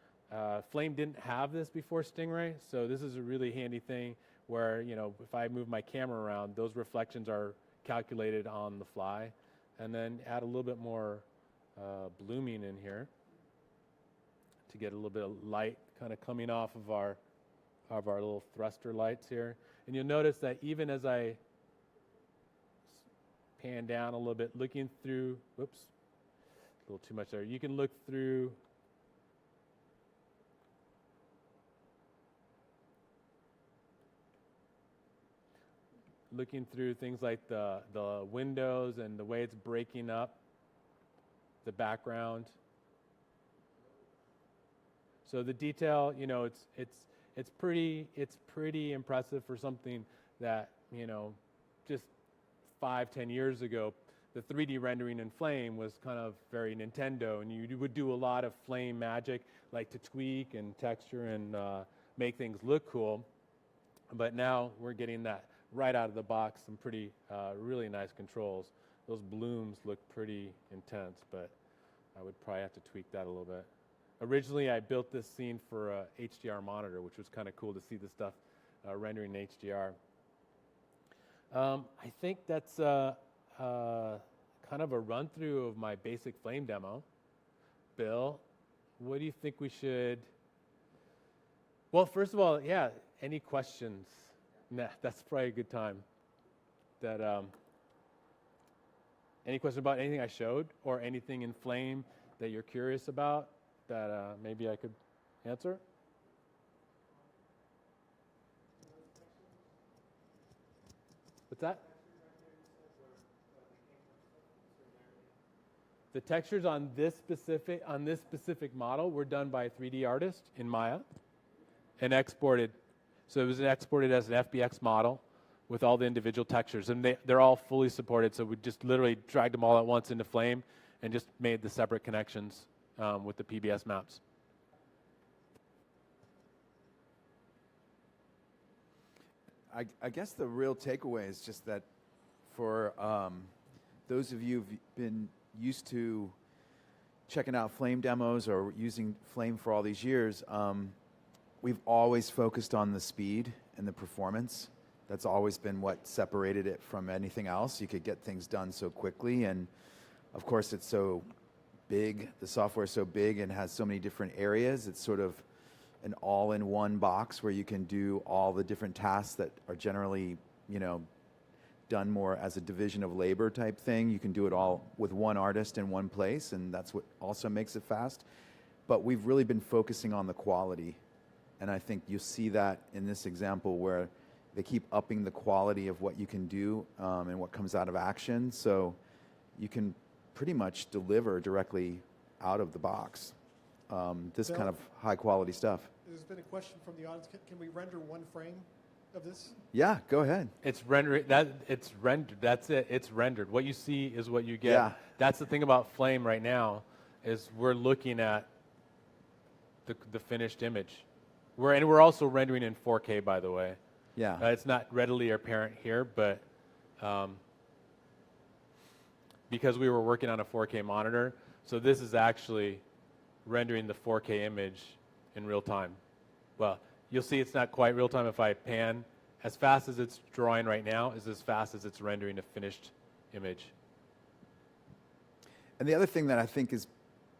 Flame didn't have this before Stingray, so this is a really handy thing where, if I move my camera around, those reflections are calculated on the fly. And then add a little bit more blooming in here to get a little bit of light kind of coming off of our little thruster lights here. And you'll notice that even as I pan down a little bit, looking through, whoops, a little too much there. You can look through things like the windows and the way it's breaking up the background. So the detail, it's pretty impressive for something that, just 5-10 years ago, the 3D rendering in Flame was kind of very Nintendo, and you would do a lot of Flame magic, like to tweak and texture and make things look cool. But now we're getting that right out of the box, some pretty, really nice controls. Those blooms look pretty intense, but I would probably have to tweak that a little bit. Originally, I built this scene for a HDR monitor, which was kind of cool to see the stuff rendering in HDR. I think that's kind of a run-through of my basic Flame demo. Bill, what do you think we should... Well, first of all, yeah, any questions? Nah, that's probably a good time. Any questions about anything I showed or anything in Flame that you're curious about that maybe I could answer? What's that? The textures on this specific model were done by a 3D artist in Maya and exported. So it was exported as an FBX model with all the individual textures, and they're all fully supported. So we just literally dragged them all at once into Flame and just made the separate connections with the PBS maps. I guess the real takeaway is just that for those of you who've been used to checking out Flame demos or using Flame for all these years, we've always focused on the speed and the performance. That's always been what separated it from anything else. You could get things done so quickly, and of course it's so big. The software is so big and has so many different areas. It's sort of an all-in-one box where you can do all the different tasks that are generally, done more as a division of labor type thing. You can do it all with one artist in one place, and that's what also makes it fast. But we've really been focusing on the quality, and I think you see that in this example where they keep upping the quality of what you can do and what comes out of Action, so you can pretty much deliver directly out of the box this Bill? kind of high quality stuff. There's been a question from the audience. Can we render one frame of this? Yeah, go ahead. It's rendered. It's rendered. That's it. It's rendered. What you see is what you get. Yeah. That's the thing about Flame right now, is we're looking at the finished image. We're also rendering in 4K, by the way. Yeah. It's not readily apparent here, but because we were working on a 4K monitor, so this is actually rendering the 4K image in real time. Well, you'll see it's not quite real time if I pan. As fast as it's drawing right now is as fast as it's rendering a finished image. And the other thing that I think is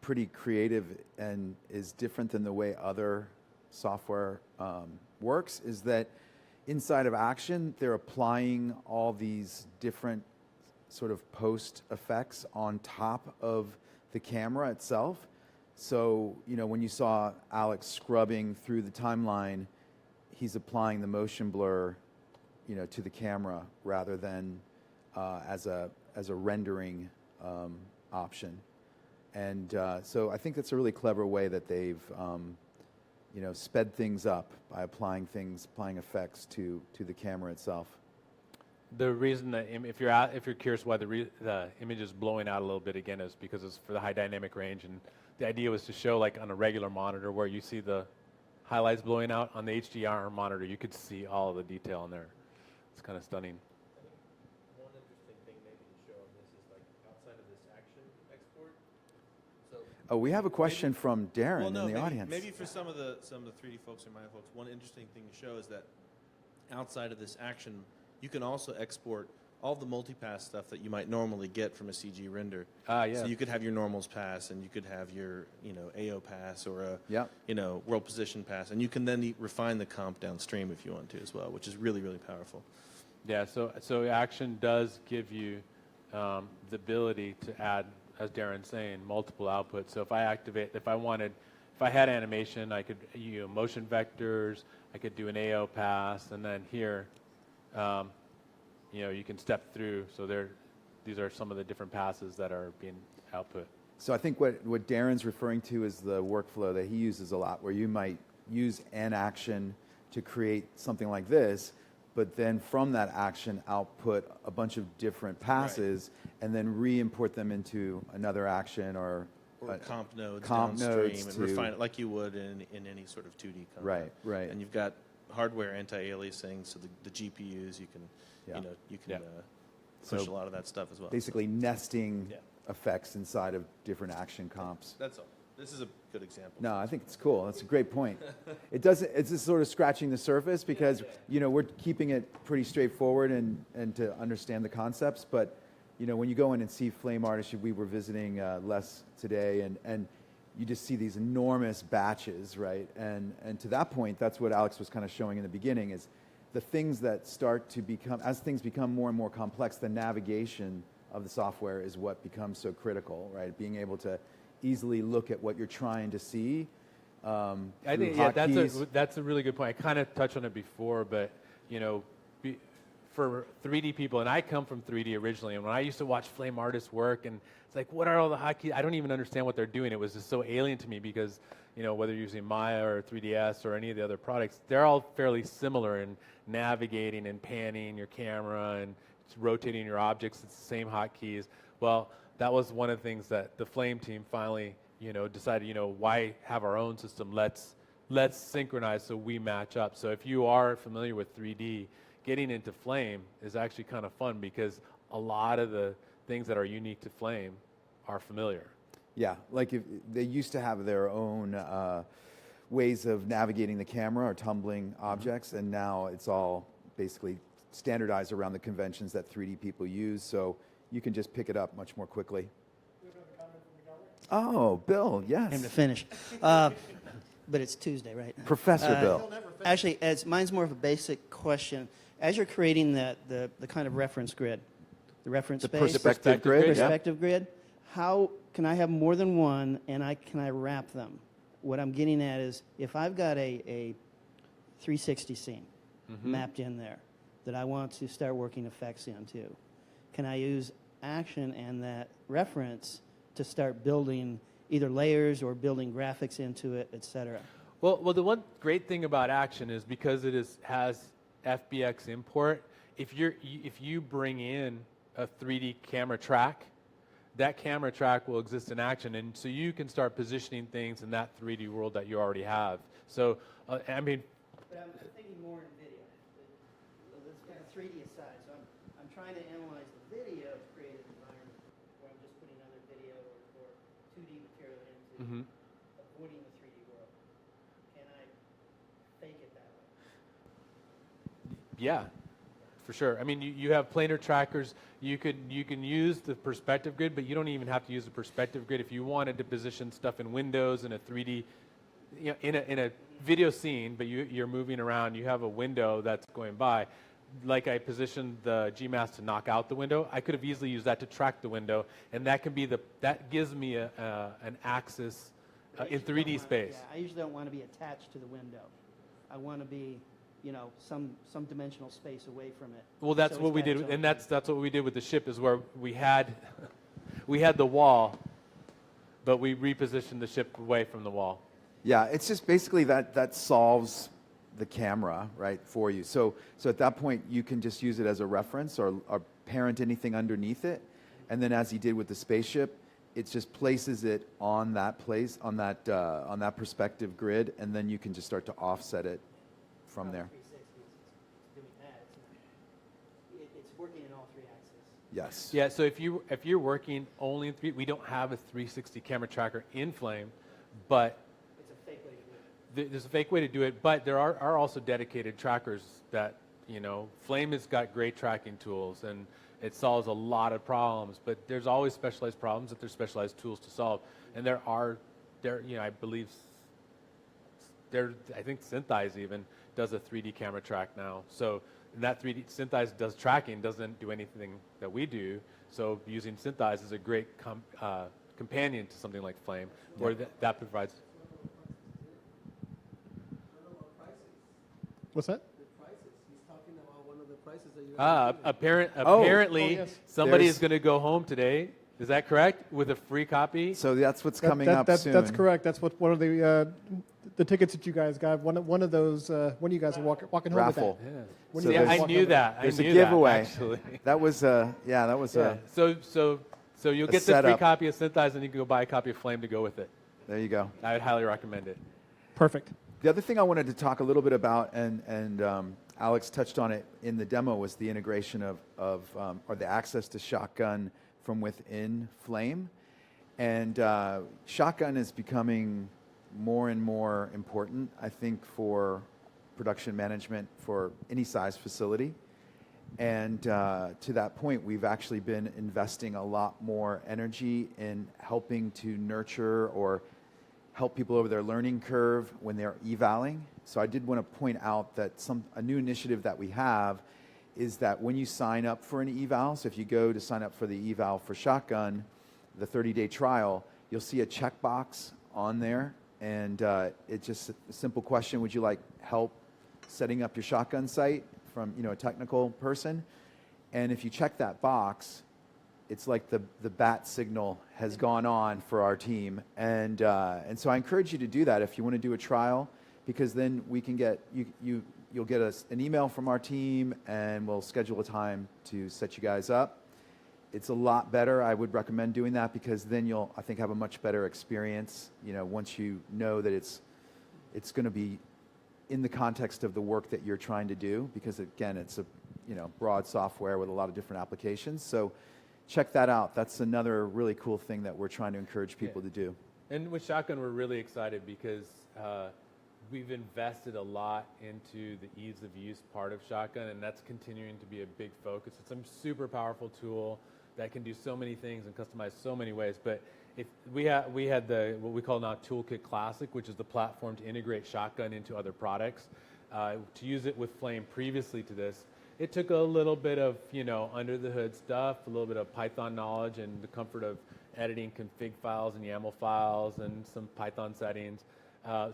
pretty creative and is different than the way other software works is that inside of Action, they're applying all these different sort of post effects on top of the camera itself. So, when you saw Alex scrubbing through the timeline, he's applying the motion blur, to the camera rather than as a rendering option. And so I think that's a really clever way that they've, sped things up by applying effects to the camera itself. The reason that if you're curious why the image is blowing out a little bit again is because it's for the high dynamic range, and the idea was to show like on a regular monitor where you see the highlights blowing out. On the HDR monitor, you could see all of the detail in there. It's kind of stunning. One interesting thing maybe to show on this is like outside of this Action export. So Oh, we have a question from Darren well, no, in the maybe, audience. maybe for some of the 3D folks or my folks, one interesting thing to show is that outside of this Action, you can also export all the multipass stuff that you might normally get from a CG render. Yeah. So you could have your normals pass, and you could have your AO pass or a world position pass, and you can then refine the comp downstream if you want to as well, which is really, really powerful. Yeah, so Action does give you the ability to add, as Darren's saying, multiple outputs. So if I had animation, I could motion vectors, I could do an AO pass, and then here, you can step through. So these are some of the different passes that are being output. So I think what Darren's referring to is the workflow that he uses a lot, where you might use an action to create something like this, but then from that action output a bunch of different passes, and then re-import them into another action or comp nodes comp downstream nodes and to refine it like you would in any sort of 2D comp. Right. And you've got hardware anti-aliasing, so the GPUs you can push So a lot of that stuff as well. basically nesting effects inside of different action comps. That's all. This is a good example. No, I think it's cool. That's a great point. It's just sort of scratching the surface because, we're keeping it pretty straightforward and to understand the concepts. But, when you go in and see Flame Artist, we were visiting Les today, and you just see these enormous batches, right? And to that point, that's what Alex was kind of showing in the beginning is the things that start to become, as things become more and more complex, the navigation of the software is what becomes so critical, right? Being able to easily look at what you're trying to see. I think that's a really good point. I kind of touched on it before, but for 3D people, and I come from 3D originally, and when I used to watch Flame artists work, and it's like, what are all the hotkeys? I don't even understand what they're doing. It was just so alien to me because whether you're using Maya or 3ds or any of the other products, they're all fairly similar in navigating and panning your camera and rotating your objects. It's the same hotkeys. Well, that was one of the things that the Flame team finally, decided, why have our own system? Let's synchronize so we match up. So if you are familiar with 3D, getting into Flame is actually kind of fun because a lot of the things that are unique to Flame are familiar. Yeah, like if they used to have their own ways of navigating the camera or tumbling objects, and now it's all basically standardized around the conventions that 3D people use, so you can just pick it up much more quickly. We have another comment from the gallery. Oh, Bill, yes. Him to finish. But it's Tuesday, right? Professor Bill. Actually, mine's more of a basic question. As you're creating the kind of reference grid, the reference The space, perspective grid, yeah. perspective grid, how can I have more than one and can I wrap them? What I'm getting at is if I've got a 360 scene mapped in there that I want to start working effects into, can I use action and that reference to start building either layers or building graphics into it, etc.? Well, the one great thing about Action is because it has FBX import. If you bring in a 3D camera track, that camera track will exist in Action, and so you can start positioning things in that 3D world that you already have. So, I mean, But I'm thinking more in video. Let's kind of 3D aside. So I'm trying to analyze the video to create an environment where I'm just putting other video or 2D material into avoiding the 3D world. Can I fake it that way? yeah, for sure. I mean, you have planar trackers. You can use the perspective grid, but you don't even have to use the perspective grid if you wanted to position stuff in windows in a 3D, you know, in a video scene. But you're moving around. You have a window that's going by. Like I positioned the GMAS to knock out the window, I could have easily used that to track the window, and that can be that gives me an axis in 3D space. Yeah, I usually don't want to be attached to the window. I want to be, you know, some dimensional space away from it. Well, that's So what it's we got did, its own and that's what we did with the ship. Is where we had the wall, but we repositioned the ship away from the wall. Yeah, it's just basically that solves the camera, right, for you. So at that point, you can just use it as a reference or parent anything underneath it. And then as he did with the spaceship, it just places it on that place, on that perspective grid, and then you can just start to offset it from there. 360 is doing that. It's working in all three axes. Yes. Yeah. So if you're working only in we don't have a 360 camera tracker in Flame, but It's a fake way to do it. there's a fake way to do it. But there are also dedicated trackers that, you know, Flame has got great tracking tools and it solves a lot of problems. But there's always specialized problems that there's specialized tools to solve. And there you know, I believe I think CineSys even does a 3D camera track now. So that 3D CineSys does tracking, doesn't do anything that we do. So using CineSys is a great companion to something like Flame, where that provides. What's that? He's talking about one of the prices that you Apparently, yes. somebody There's- is going to go home today. Is that correct? With a free copy? So that's what's coming up soon. That's correct. That's what one of the tickets that you guys got. One of those. When you guys are walking home Raffle. with that. Yeah. When So you guys I walk knew home that. There's I a knew giveaway. That, actually. That was that was Yeah. So you'll a get the free setup. copy of CineSys, and you can go buy a copy of Flame to go with it. there you go. I would highly recommend it. Perfect. The other thing I wanted to talk a little bit about, and Alex touched on it in the demo, was the integration of or the access to Shotgun from within Flame. And Shotgun is becoming more and more important, I think, for production management for any size facility. And to that point, we've actually been investing a lot more energy in helping to nurture or help people over their learning curve when they're evaling. So I did want to point out that a new initiative that we have is that when you sign up for an eval, so if you go to sign up for the eval for Shotgun, the 30-day trial, you'll see a checkbox on there, and it's just a simple question: would you like help setting up your Shotgun site from a technical person? And if you check that box, it's like the bat signal has gone on for our team, and so I encourage you to do that if you want to do a trial, because then we can get you'll get an email from our team, and we'll schedule a time to set you guys up. It's a lot better. I would recommend doing that, because then you'll, I think, have a much better experience, once you know that it's going to be in the context of the work that you're trying to do, because again, it's a broad software with a lot of different applications. So check that out. That's another really cool thing that we're trying to encourage people to do. And with Shotgun, we're really excited because we've invested a lot into the ease of use part of Shotgun, and that's continuing to be a big focus. It's a super powerful tool that can do so many things and customize so many ways. But if we had the what we call now Toolkit Classic, which is the platform to integrate Shotgun into other products. To use it with Flame previously to this, it took a little bit of under the hood stuff, a little bit of Python knowledge, and the comfort of editing config files and YAML files and some Python settings.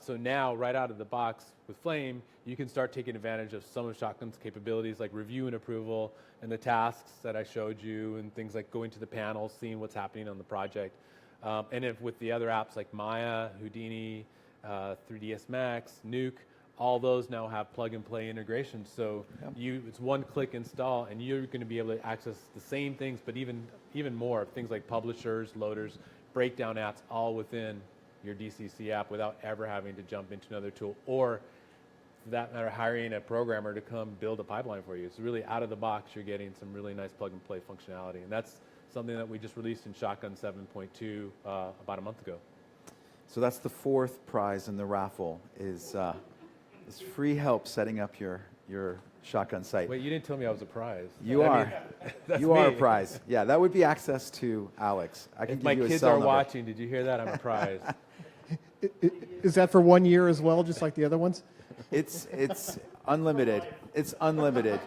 So now, right out of the box with Flame, you can start taking advantage of some of Shotgun's capabilities, like review and approval, and the tasks that I showed you, and things like going to the panels, seeing what's happening on the project. And if with the other apps like Maya, Houdini, 3ds Max, Nuke, all those now have plug-and-play integration. So it's one-click install, and you're going to be able to access the same things, but even more, things like publishers, loaders, breakdown apps, all within your DCC app without ever having to jump into another tool, or for that matter, hiring a programmer to come build a pipeline for you. It's really out of the box. You're getting some really nice plug-and-play functionality, and that's something that we just released in Shotgun 7.2 about a month ago. So that's the fourth prize in the raffle is free help setting up your Shotgun site. Wait, you didn't tell me I was a prize. You are. That's You are a me. prize. Yeah, that would be access to Alex. I can If give my you a kids cell are number. watching, did you hear that? I'm a prize. Is that for 1 year as well, just like the other ones? It's unlimited. It's unlimited.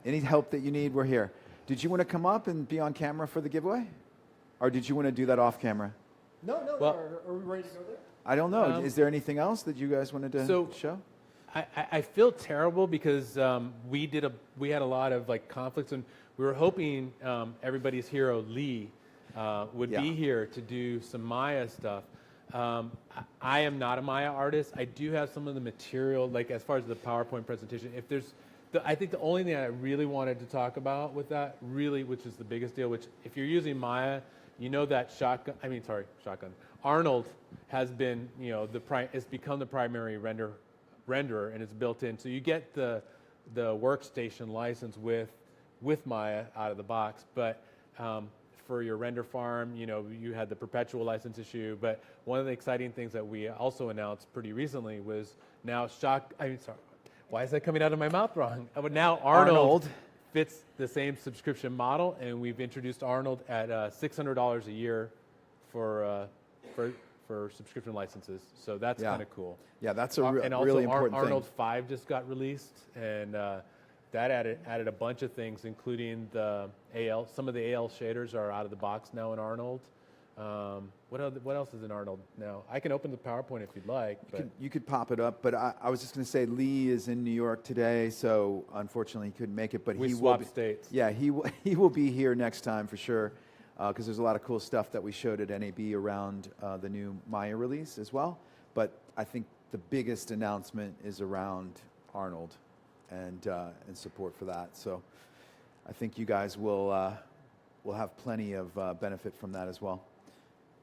Any help that you need, we're here. Did you want to come up and be on camera for the giveaway? Or did you want to do that off camera? No. Well- are we ready to go there? I don't know. Is there anything else that you guys wanted to show? I feel terrible because we had a lot of like conflicts, and we were hoping everybody's hero Lee would be here to do some Maya stuff. I am not a Maya artist. I do have some of the material, like as far as the PowerPoint presentation. If there's, I think the only thing I really wanted to talk about with that, really, which is the biggest deal, which if you're using Maya, you know that Shotgun. Arnold has been, it's become the primary renderer, and it's built in. So you get the workstation license with Maya out of the box, but for your render farm, you had the perpetual license issue. But one of the exciting things that we also announced pretty recently was now why is that coming out of my mouth wrong? But now Arnold fits the same subscription model, and we've introduced Arnold at $600 a year for subscription licenses. So that's kind of cool. Yeah, that's a And also really important Arnold thing. 5 just got released, and that added a bunch of things, including the AL. Some of the AL shaders are out of the box now in Arnold. What else is in Arnold now? I can open the PowerPoint if you'd like. You could pop it up, but I was just going to say Lee is in New York today, so unfortunately he couldn't make it. But we he will swapped be, states. Yeah, he will be here next time for sure, because there's a lot of cool stuff that we showed at NAB around the new Maya release as well. But I think the biggest announcement is around Arnold and support for that. So I think you guys will have plenty of benefit from that as well.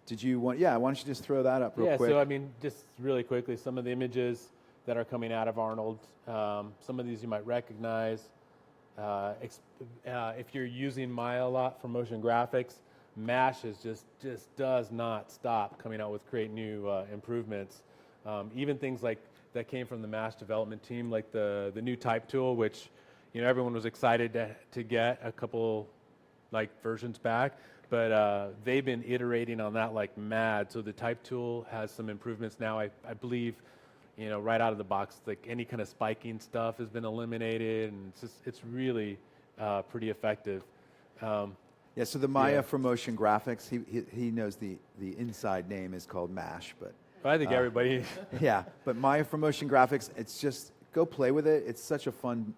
Did you want? Yeah, why don't you just throw that up real quick? So I mean, just really quickly, some of the images that are coming out of Arnold. Some of these you might recognize. If you're using Maya a lot for motion graphics, Mash is just does not stop coming out with great new improvements. Even things like that came from the Mash development team, like the new type tool, which everyone was excited to get a couple versions back. But they've been iterating on that like mad. So the type tool has some improvements now. I believe, right out of the box, like any kind of spiking stuff has been eliminated, and it's really pretty effective. Yeah. So the Maya for motion graphics, he knows the inside name is called Mash, but I think everybody. Yeah. But Maya for motion graphics, it's just go play with it. It's such a fun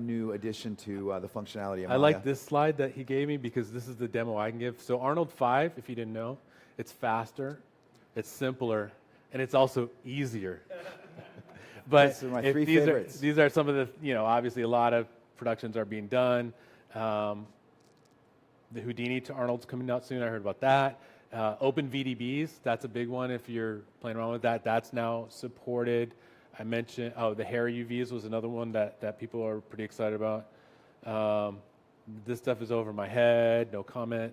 new addition to the functionality of Maya. I like this slide that he gave me because this is the demo I can give. So Arnold 5, if you didn't know, it's faster, it's simpler, and it's also easier. But These are my three favorites. These are some of the, obviously a lot of productions are being done. The Houdini to Arnold's coming out soon. I heard about that. Open VDBs, that's a big one if you're playing around with that. That's now supported. I mentioned, the hair UVs was another one that people are pretty excited about. This stuff is over my head, no comment.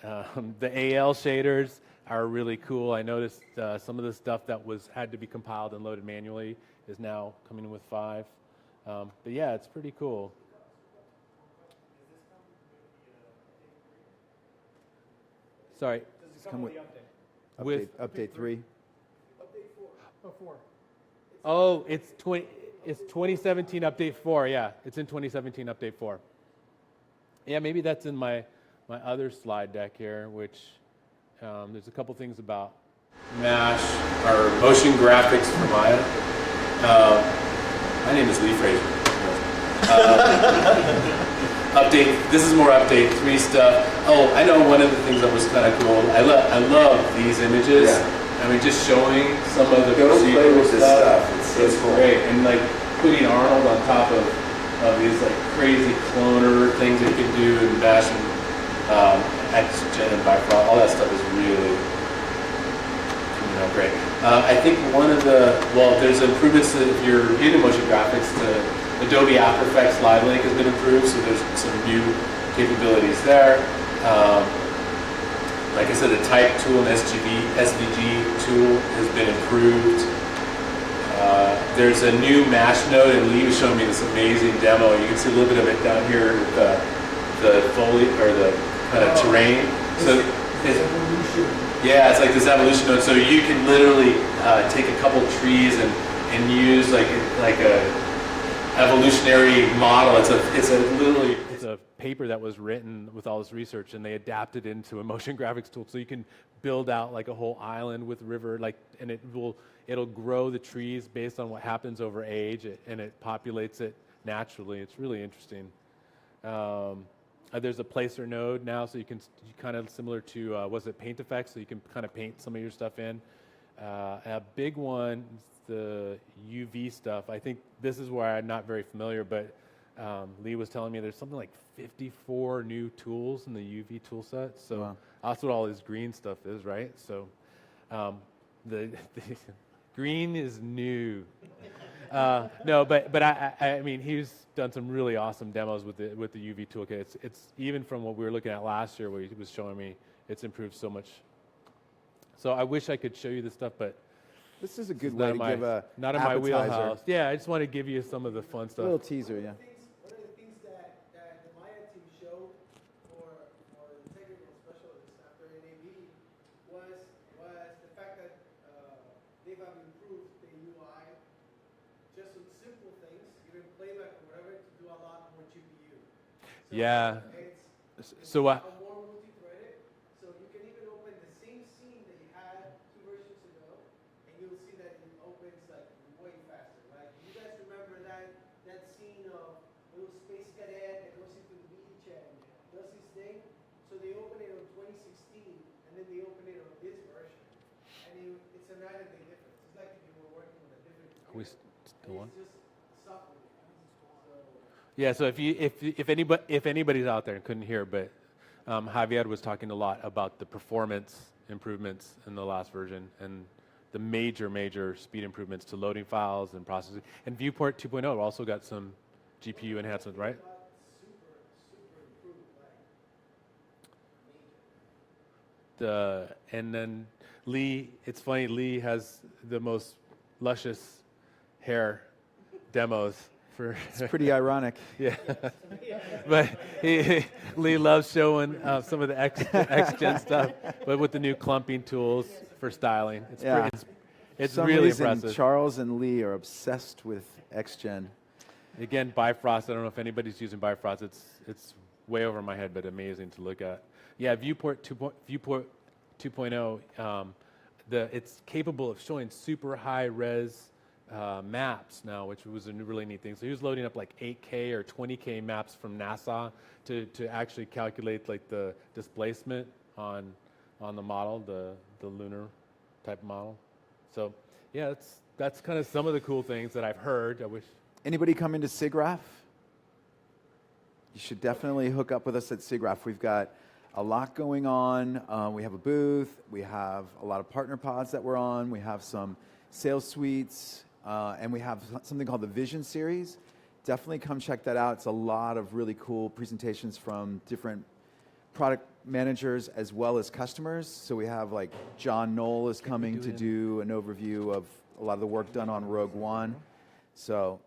The AL shaders are really cool. I noticed some of the stuff that had to be compiled and loaded manually is now coming in with 5. But yeah, it's pretty cool. Sorry. Come with With- update 3. Oh, 4. Oh, it's 2017 update 4. Yeah, it's in 2017 update 4. Yeah, maybe that's in my other slide deck here, which there's a couple things about MASH or motion graphics for Maya. My name is Lee Fraser. Update. This is more update 3 stuff. Oh, I know one of the things that was kind of cool. I love these images. Yeah. I mean, just showing some of the Go play procedural with this stuff. It's cool. great, and like putting Arnold on top of these like crazy cloner things that you can do and Bash and XGen and Bifrost, all that stuff is really great. I think there's improvements that if you're into motion graphics, to Adobe After Effects Live Link has been improved, so there's some new capabilities there. Like I said, the type tool and SVG tool has been improved. There's a new MASH node, and Lee was showing me this amazing demo. You can see a little bit of it down here with the foliage or the kind of terrain. So it's like this evolution node. So you can literally take a couple trees and use like a evolutionary model. It's a paper that was written with all this research, and they adapted into a motion graphics tool, so you can build out like a whole island with river, and it'll grow the trees based on what happens over age, and it populates it naturally. It's really interesting. There's a placer node now, so you kind of similar to was it Paint Effects, so you can kind of paint some of your stuff in. A big one is the UV stuff. I think this is where I'm not very familiar, but Lee was telling me there's something like 54 new tools in the UV tool set. So wow. That's what all this green stuff is, right? So the green is new. No, but I mean, he's done some really awesome demos with the UV toolkit. It's even from what we were looking at last year, where he was showing me, it's improved so much. So I wish I could show you this stuff, but This is a good way to give a not in my appetizer. wheelhouse. Yeah, I just want to give you some of the fun A stuff. little teaser, yeah. One of the things that the Maya team showed for the technical specialists after NAB was the fact that they've improved the UI, just some simple things, even playback or whatever, to do a lot more GPU. So Yeah. It's So more multi-threaded, so you can even open the same scene that you had 2 versions ago, and you'll see that it opens like way faster. Like, you guys remember that scene of little space cadet that goes into the beach and does his thing? So they open it on 2016, and then they open it on this version, and it's a night and day difference. It's like if you were working with a different Are we computer. still on? It's just software. So, Yeah, so if anybody's out there and couldn't hear, but Javier was talking a lot about the performance improvements in the last version and the major speed improvements to loading files and processing. And Viewport 2.0 also got some GPU enhancements, right? And then Lee, it's funny, Lee has the most luscious hair demos for. It's pretty ironic. Yeah, but Lee loves showing some of the X-Gen stuff, but with the new clumping tools for styling. Yeah. It's For some really reason, impressive. Charles and Lee are obsessed with XGen. Again, Bifrost. I don't know if anybody's using Bifrost. It's way over my head, but amazing to look at. Yeah, Viewport 2.0. It's capable of showing super high res maps now, which was a really neat thing. So he was loading up like 8K or 20K maps from NASA to actually calculate like the displacement on the model, the lunar type model. So yeah, that's kind of some of the cool things that I've heard. I wish. Anybody come into SIGGRAPH? You should definitely hook up with us at SIGGRAPH. We've got a lot going on. We have a booth. We have a lot of partner pods that we're on. We have some sales suites. And we have something called the Vision Series. Definitely come check that out. It's a lot of really cool presentations from different product managers as well as customers. So we have like John Knoll is coming to do an overview of a lot of the work done on Rogue One. So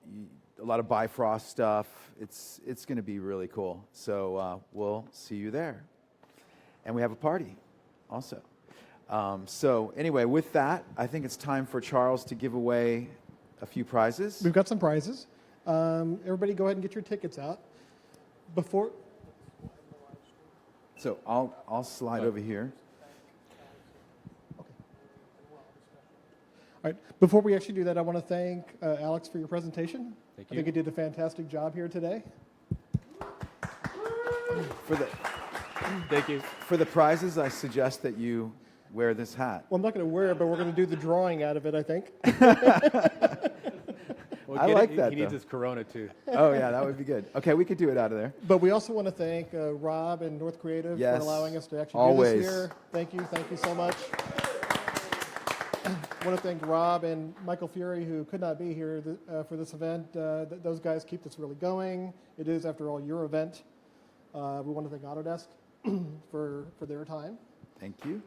a lot of Bifrost stuff. It's going to be really cool. So we'll see you there. And we have a party. also. So anyway, with that, I think it's time for Charles to give away a few prizes. We've got some prizes. Everybody go ahead and get your tickets out. Before, So I'll slide over here. all right, before we actually do that, I want to thank Alex for your presentation. Thank I think you. you did a fantastic job here today. Thank you. For the prizes, I suggest that you wear this hat. Well, I'm not going to wear it, but we're going to do the drawing out of it, I think. Well, I get like it. that, He needs though. his Corona too. Oh, yeah, that would be good. Okay, we could do it out of there. But we also want to thank Rob and North Creative Yes, for allowing us to actually always. do this here. Thank you so much. I want to thank Rob and Michael Fury, who could not be here for this event. Those guys keep this really going. It is, after all, your event. We want to thank Autodesk for their time. Thank you.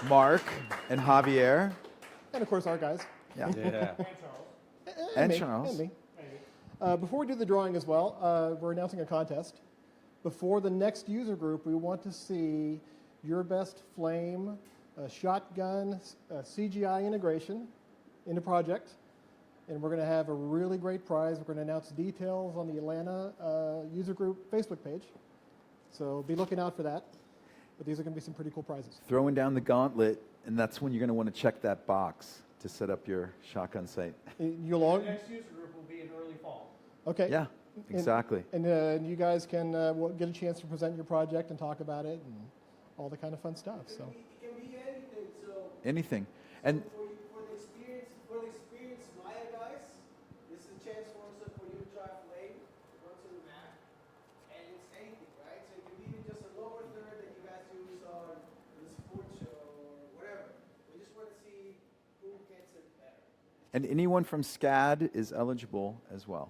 Mark and Javier. And, of course, our guys. Yeah. Yeah. And me, Charles. And me. Before we do the drawing as well, we're announcing a contest. Before the next user group, we want to see your best Flame shotgun CGI integration in a project. And we're going to have a really great prize. We're going to announce details on the Atlanta user group Facebook page. So be looking out for that. But these are going to be some pretty cool prizes. Throwing down the gauntlet, and that's when you're going to want to check that box to set up your shotgun site. You'll all, Next user group will be in early fall. okay. Yeah, exactly. And you guys can get a chance to present your project and talk about it and all the kind of fun stuff. So. It can be anything. So Anything. And for the experienced Maya guys, this is a chance also for you to try Flame, go to the map, and it's anything, right? So it can be even just a lower third that you guys use on the sports show or whatever. We just want to see who gets it better. anyone from SCAD is eligible as well.